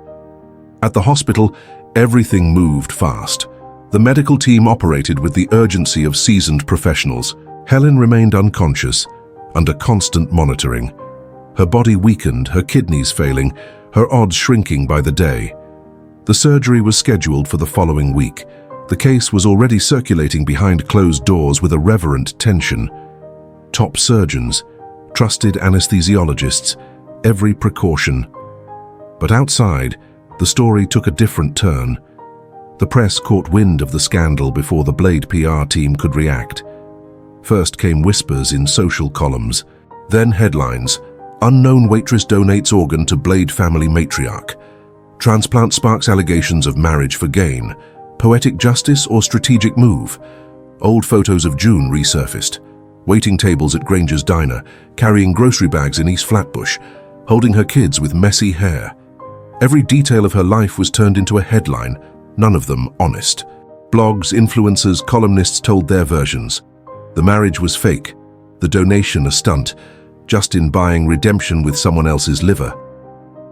At the hospital, everything moved fast. The medical team operated with the urgency of seasoned professionals. Helen remained unconscious, under constant monitoring. Her body weakened, her kidneys failing, her odds shrinking by the day. The surgery was scheduled for the following week. The case was already circulating behind closed doors with a reverent tension. Top surgeons, trusted anesthesiologists, every precaution. But outside, the story took a different turn. The press caught wind of the scandal before the Blade PR team could react. First came whispers in social columns, then headlines: "Unknown waitress donates organ to Blade family matriarch." "Transplant sparks allegations of marriage for gain." "Poetic justice or strategic move?" Old photos of June resurfaced. Waiting tables at Granger's diner, carrying grocery bags in East Flatbush, holding her kids with messy hair. Every detail of her life was turned into a headline, none of them honest. Blogs, influencers, columnists told their versions. The marriage was fake, the donation a stunt, Justin buying redemption with someone else's liver.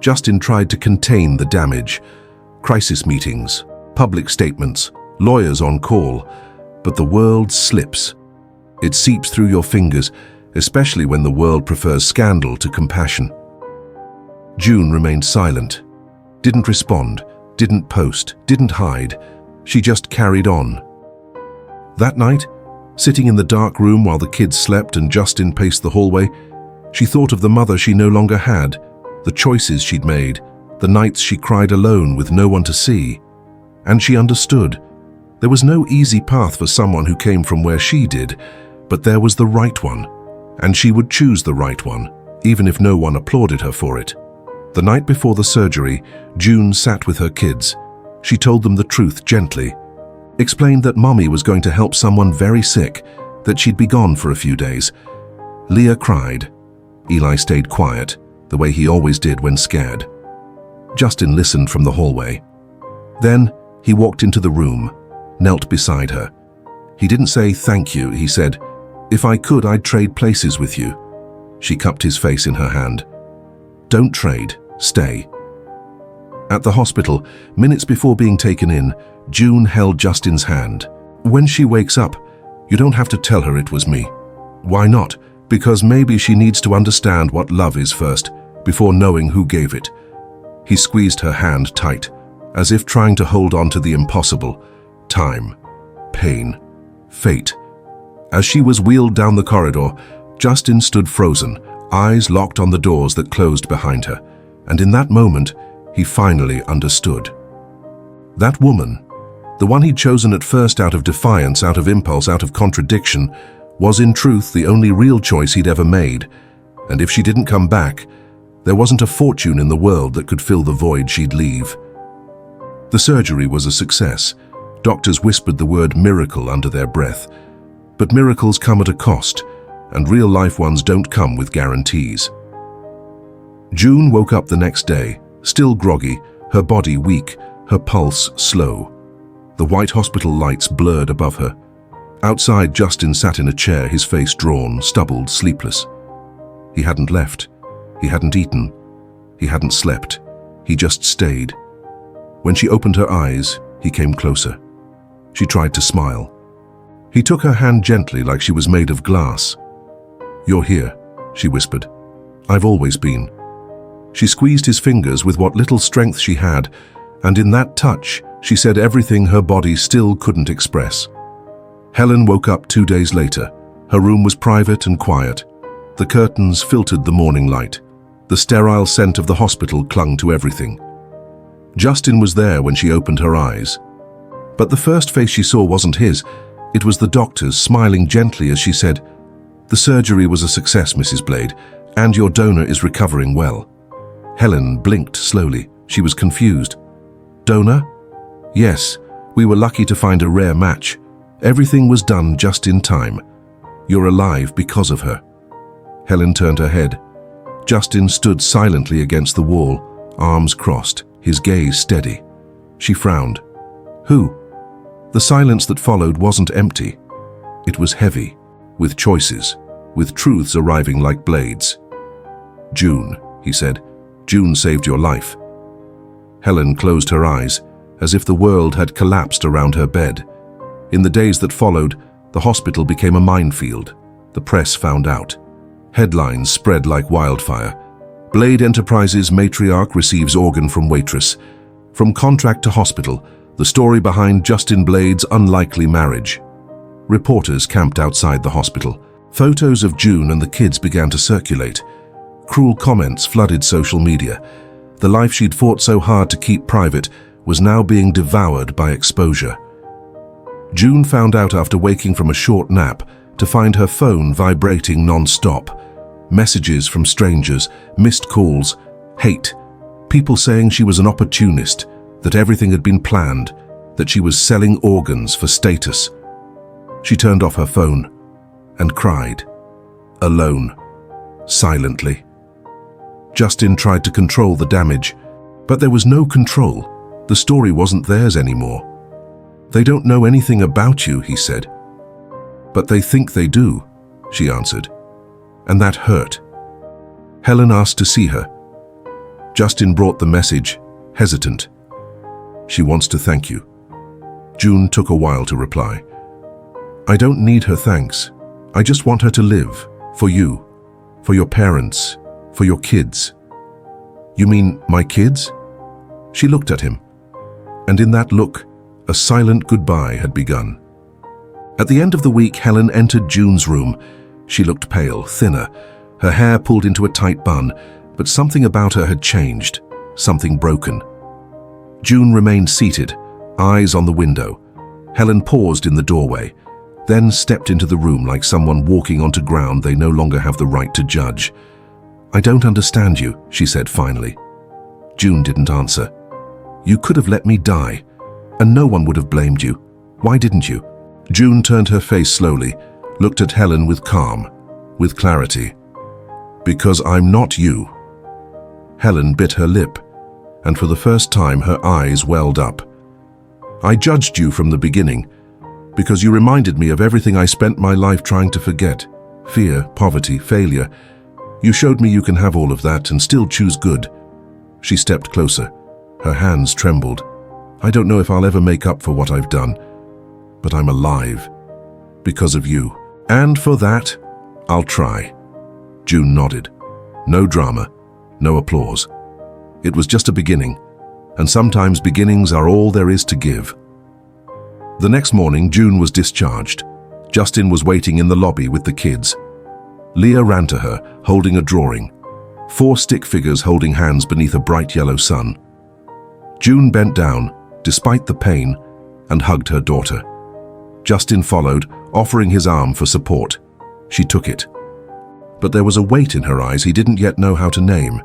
Justin tried to contain the damage. Crisis meetings, public statements, lawyers on call. But the world slips. It seeps through your fingers, especially when the world prefers scandal to compassion. June remained silent, didn't respond, didn't post, didn't hide. She just carried on. That night, sitting in the dark room while the kids slept and Justin paced the hallway, she thought of the mother she no longer had, the choices she'd made, the nights she cried alone with no one to see. And she understood. There was no easy path for someone who came from where she did, but there was the right one, and she would choose the right one, even if no one applauded her for it. The night before the surgery, June sat with her kids. She told them the truth gently, explained that Mommy was going to help someone very sick, that she'd be gone for a few days. Leah cried. Eli stayed quiet, the way he always did when scared. Justin listened from the hallway. Then he walked into the room, knelt beside her. He didn't say thank you, he said, "If I could, I'd trade places with you." She cupped his face in her hand. "Don't trade, stay." At the hospital, minutes before being taken in, June held Justin's hand. "When she wakes up, you don't have to tell her it was me." "Why not?" "Because maybe she needs to understand what love is first, before knowing who gave it." He squeezed her hand tight, as if trying to hold on to the impossible. Time, pain, fate. As she was wheeled down the corridor, Justin stood frozen, eyes locked on the doors that closed behind her. And in that moment, he finally understood. That woman, the one he'd chosen at first out of defiance, out of impulse, out of contradiction, was in truth the only real choice he'd ever made. And if she didn't come back, there wasn't a fortune in the world that could fill the void she'd leave. The surgery was a success. Doctors whispered the word miracle under their breath. But miracles come at a cost, and real-life ones don't come with guarantees. June woke up the next day, still groggy, her body weak, her pulse slow. The white hospital lights blurred above her. Outside, Justin sat in a chair, his face drawn, stubbled, sleepless. He hadn't left. He hadn't eaten. He hadn't slept. He just stayed. When she opened her eyes, he came closer. She tried to smile. He took her hand gently like she was made of glass. "You're here," she whispered. "I've always been." She squeezed his fingers with what little strength she had, and in that touch, she said everything her body still couldn't express. Helen woke up 2 days later. Her room was private and quiet. The curtains filtered the morning light. The sterile scent of the hospital clung to everything. Justin was there when she opened her eyes. But the first face she saw wasn't his. It was the doctor's, smiling gently as she said, "The surgery was a success, Mrs. Blade, and your donor is recovering well." Helen blinked slowly. She was confused. "Donor?" "Yes, we were lucky to find a rare match. Everything was done just in time. You're alive because of her." Helen turned her head. Justin stood silently against the wall, arms crossed, his gaze steady. She frowned. "Who?" The silence that followed wasn't empty. It was heavy, with choices, with truths arriving like blades. "June," he said. "June saved your life." Helen closed her eyes, as if the world had collapsed around her bed. In the days that followed, the hospital became a minefield. The press found out. Headlines spread like wildfire. Blade Enterprises matriarch receives organ from waitress. From contract to hospital, the story behind Justin Blade's unlikely marriage. Reporters camped outside the hospital. Photos of June and the kids began to circulate. Cruel comments flooded social media. The life she'd fought so hard to keep private was now being devoured by exposure. June found out after waking from a short nap to find her phone vibrating non-stop. Messages from strangers, missed calls, hate. People saying she was an opportunist, that everything had been planned, that she was selling organs for status. She turned off her phone and cried. Alone. Silently. Justin tried to control the damage, but there was no control. The story wasn't theirs anymore. "They don't know anything about you," he said. "But they think they do," she answered. And that hurt. Helen asked to see her. Justin brought the message, hesitant. "She wants to thank you." June took a while to reply. "I don't need her thanks. I just want her to live, for you, for your parents, for your kids." "You mean my kids?" She looked at him, and in that look, a silent goodbye had begun. At the end of the week, Helen entered June's room. She looked pale, thinner, her hair pulled into a tight bun, but something about her had changed, something broken. June remained seated, eyes on the window. Helen paused in the doorway, then stepped into the room like someone walking onto ground they no longer have the right to judge. "I don't understand you," she said finally. June didn't answer. "You could have let me die, and no one would have blamed you. Why didn't you?" June turned her face slowly, looked at Helen with calm, with clarity. "Because I'm not you." Helen bit her lip, and for the first time her eyes welled up. "I judged you from the beginning, because you reminded me of everything I spent my life trying to forget. Fear, poverty, failure. You showed me you can have all of that and still choose good." She stepped closer. Her hands trembled. "I don't know if I'll ever make up for what I've done, but I'm alive. Because of you. And for that, I'll try." June nodded. No drama, no applause. It was just a beginning, and sometimes beginnings are all there is to give. The next morning, June was discharged. Justin was waiting in the lobby with the kids. Leah ran to her, holding a drawing. 4 stick figures holding hands beneath a bright yellow sun. June bent down, despite the pain, and hugged her daughter. Justin followed, offering his arm for support. She took it. But there was a weight in her eyes he didn't yet know how to name.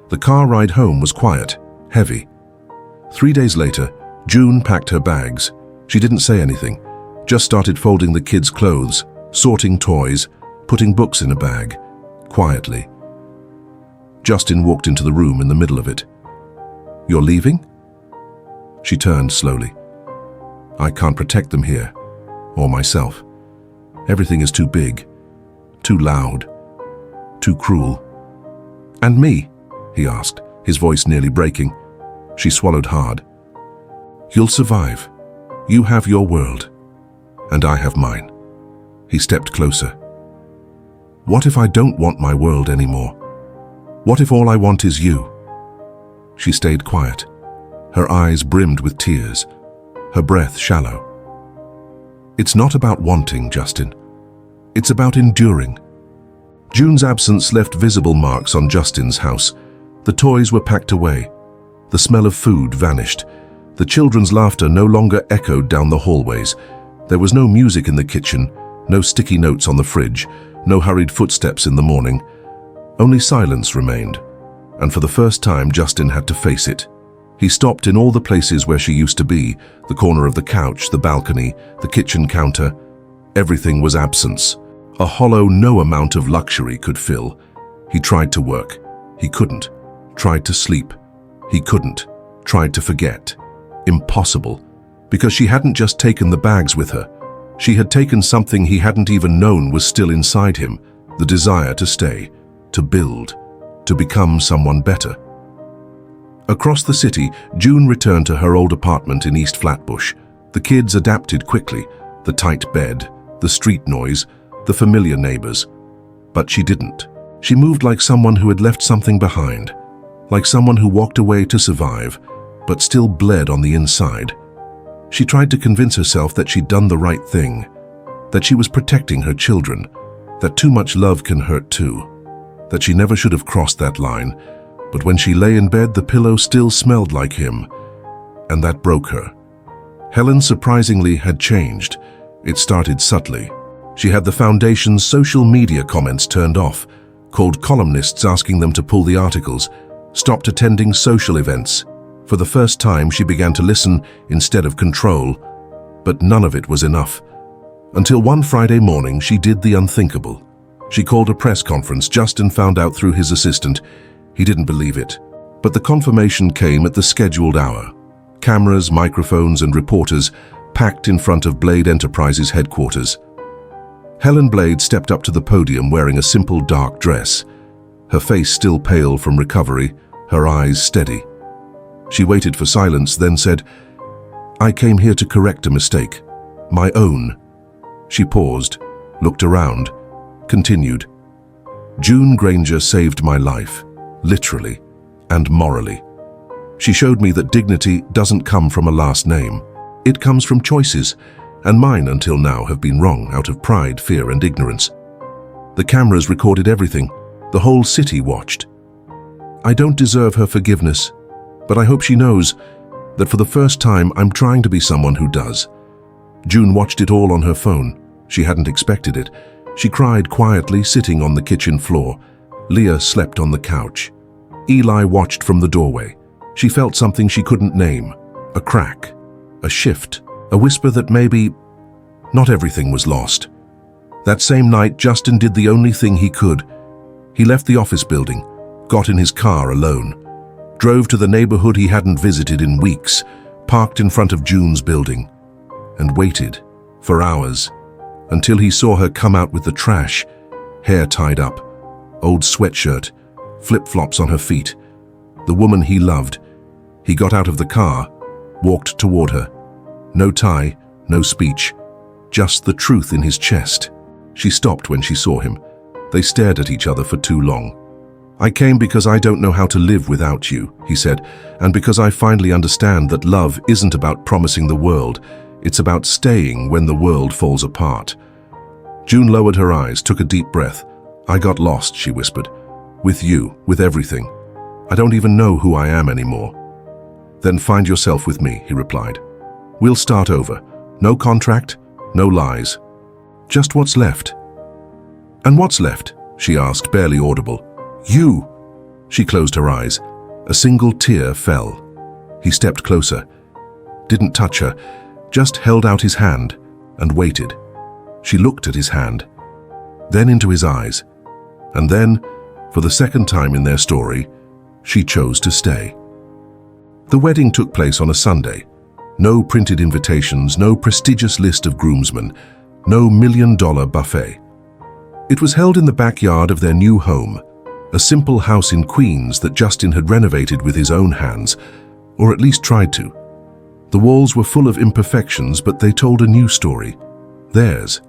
The car ride home was quiet, heavy. 3 days later, June packed her bags. She didn't say anything, just started folding the kids' clothes, sorting toys, putting books in a bag, quietly. Justin walked into the room in the middle of it. "You're leaving?" She turned slowly. "I can't protect them here, or myself. Everything is too big, too loud, too cruel." "And me?" he asked, his voice nearly breaking. She swallowed hard. "You'll survive. You have your world, and I have mine." He stepped closer. "What if I don't want my world anymore?" What if all I want is you? She stayed quiet. Her eyes brimmed with tears, her breath shallow. It's not about wanting, Justin. It's about enduring. June's absence left visible marks on Justin's house. The toys were packed away. The smell of food vanished. The children's laughter no longer echoed down the hallways. There was no music in the kitchen, no sticky notes on the fridge, no hurried footsteps in the morning. Only silence remained, and for the first time Justin had to face it. He stopped in all the places where she used to be, the corner of the couch, the balcony, the kitchen counter. Everything was absence, a hollow no amount of luxury could fill. He tried to work. He couldn't. Tried to sleep. He couldn't. Tried to forget. Impossible, because she hadn't just taken the bags with her. She had taken something he hadn't even known was still inside him, the desire to stay, to build, to become someone better. Across the city, June returned to her old apartment in East Flatbush. The kids adapted quickly, the tight bed, the street noise, the familiar neighbors. But she didn't. She moved like someone who had left something behind, like someone who walked away to survive, but still bled on the inside. She tried to convince herself that she'd done the right thing, that she was protecting her children, that too much love can hurt too, that she never should have crossed that line. But when she lay in bed, the pillow still smelled like him, and that broke her. Helen surprisingly had changed. It started subtly. She had the Foundation's social media comments turned off, called columnists asking them to pull the articles, stopped attending social events. For the first time, she began to listen instead of control, but none of it was enough. Until one Friday morning, she did the unthinkable. She called a press conference. Justin found out through his assistant. He didn't believe it, but the confirmation came at the scheduled hour. Cameras, microphones, and reporters packed in front of Blade Enterprises headquarters. Helen Blade stepped up to the podium wearing a simple dark dress, her face still pale from recovery, her eyes steady. She waited for silence, then said, "I came here to correct a mistake, my own." She paused, looked around, continued. "June Granger saved my life. Literally and morally. She showed me that dignity doesn't come from a last name. It comes from choices, and mine until now have been wrong out of pride, fear, and ignorance. The cameras recorded everything. The whole city watched. I don't deserve her forgiveness, but I hope she knows that for the first time I'm trying to be someone who does." June watched it all on her phone. She hadn't expected it. She cried quietly, sitting on the kitchen floor. Leah slept on the couch. Eli watched from the doorway. She felt something she couldn't name. A crack, a shift, a whisper that maybe not everything was lost. That same night, Justin did the only thing he could. He left the office building, got in his car alone, drove to the neighborhood he hadn't visited in weeks, parked in front of June's building, and waited for hours until he saw her come out with the trash, hair tied up, old sweatshirt, flip-flops on her feet. The woman he loved. He got out of the car, walked toward her. No tie, no speech, just the truth in his chest. She stopped when she saw him. They stared at each other for too long. "I came because I don't know how to live without you," he said, "and because I finally understand that love isn't about promising the world. It's about staying when the world falls apart." June lowered her eyes, took a deep breath. "I got lost," she whispered. "With you, with everything. I don't even know who I am anymore." "Then find yourself with me," he replied. "We'll start over. No contract, no lies. Just what's left." "And what's left?" she asked, barely audible. "You!" She closed her eyes. A single tear fell. He stepped closer, didn't touch her, just held out his hand and waited. She looked at his hand, then into his eyes, and then, for the second time in their story, she chose to stay. The wedding took place on a Sunday. No printed invitations, no prestigious list of groomsmen, no $1 million buffet. It was held in the backyard of their new home, a simple house in Queens that Justin had renovated with his own hands, or at least tried to. The walls were full of imperfections, but they told a new story, theirs.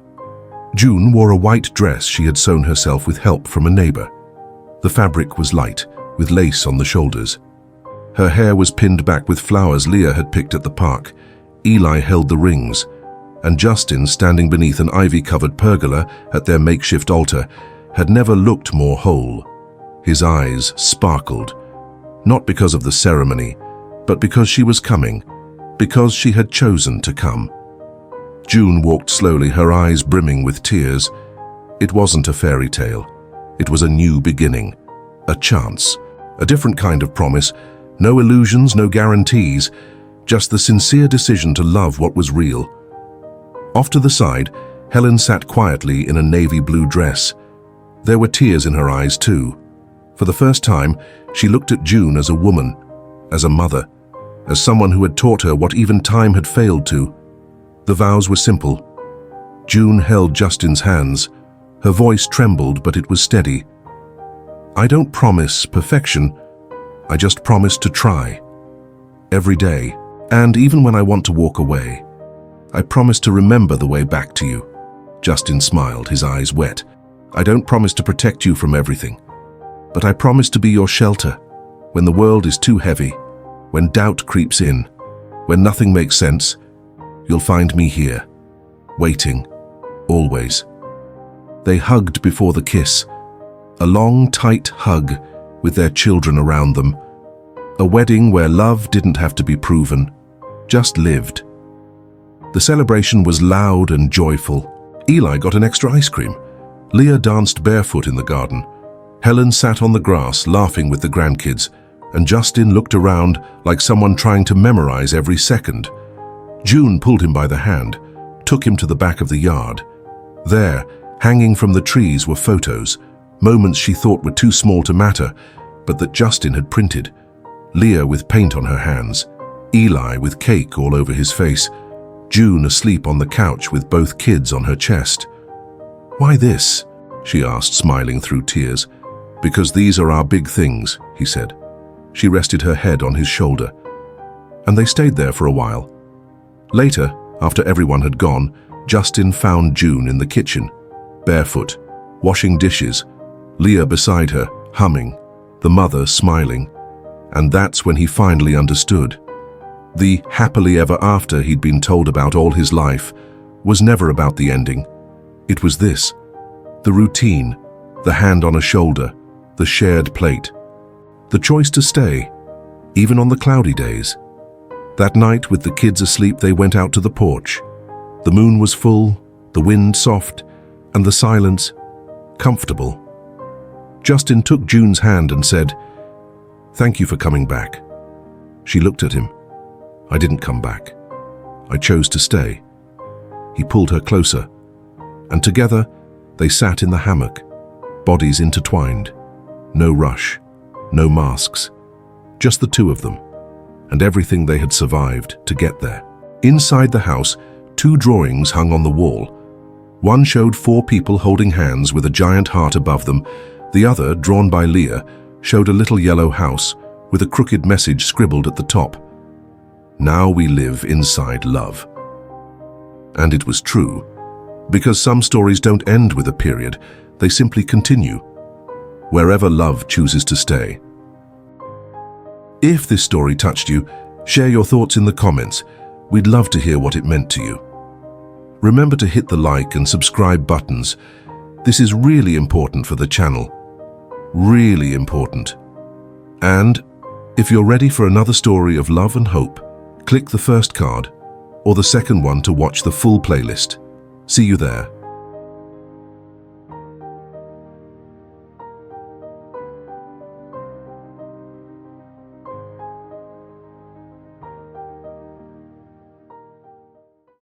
June wore a white dress she had sewn herself with help from a neighbor. The fabric was light, with lace on the shoulders. Her hair was pinned back with flowers Leah had picked at the park. Eli held the rings, and Justin, standing beneath an ivy-covered pergola at their makeshift altar, had never looked more whole. His eyes sparkled, not because of the ceremony, but because she was coming, because she had chosen to come. June walked slowly, her eyes brimming with tears. It wasn't a fairy tale. It was a new beginning, a chance, a different kind of promise. No illusions, no guarantees, just the sincere decision to love what was real. Off to the side, Helen sat quietly in a navy blue dress. There were tears in her eyes too. For the first time, she looked at June as a woman, as a mother, as someone who had taught her what even time had failed to. The vows were simple. June held Justin's hands. Her voice trembled, but it was steady. "I don't promise perfection. I just promise to try. Every day, and even when I want to walk away. I promise to remember the way back to you." Justin smiled, his eyes wet. "I don't promise to protect you from everything, but I promise to be your shelter when the world is too heavy, when doubt creeps in, when nothing makes sense. You'll find me here, waiting, always." They hugged before the kiss, a long, tight hug with their children around them. A wedding where love didn't have to be proven, just lived. The celebration was loud and joyful. Eli got an extra ice cream. Leah danced barefoot in the garden. Helen sat on the grass laughing with the grandkids, and Justin looked around like someone trying to memorize every second. June pulled him by the hand, took him to the back of the yard. There, hanging from the trees, were photos, moments she thought were too small to matter, but that Justin had printed. Leah with paint on her hands, Eli with cake all over his face, June asleep on the couch with both kids on her chest. "Why this?" she asked, smiling through tears. "Because these are our big things," he said. She rested her head on his shoulder, and they stayed there for a while. Later, after everyone had gone, Justin found June in the kitchen, barefoot, washing dishes, Leah beside her, humming, the mother smiling. And that's when he finally understood. The happily ever after he'd been told about all his life was never about the ending. It was this: the routine, the hand on a shoulder, the shared plate, the choice to stay, even on the cloudy days. That night, with the kids asleep, they went out to the porch. The moon was full, the wind soft, and the silence comfortable. Justin took June's hand and said, "Thank you for coming back." She looked at him. "I didn't come back. I chose to stay." He pulled her closer, and together they sat in the hammock, bodies intertwined. No rush, no masks, just the two of them, and everything they had survived to get there. Inside the house, 2 drawings hung on the wall. One showed 4 people holding hands with a giant heart above them. The other, drawn by Leah, showed a little yellow house with a crooked message scribbled at the top. "Now we live inside love." And it was true, because some stories don't end with a period, they simply continue, wherever love chooses to stay. If this story touched you, share your thoughts in the comments. We'd love to hear what it meant to you. Remember to hit the like and subscribe buttons. This is really important for the channel. Really important. And if you're ready for another story of love and hope, click the first card or the second one to watch the full playlist. See you there.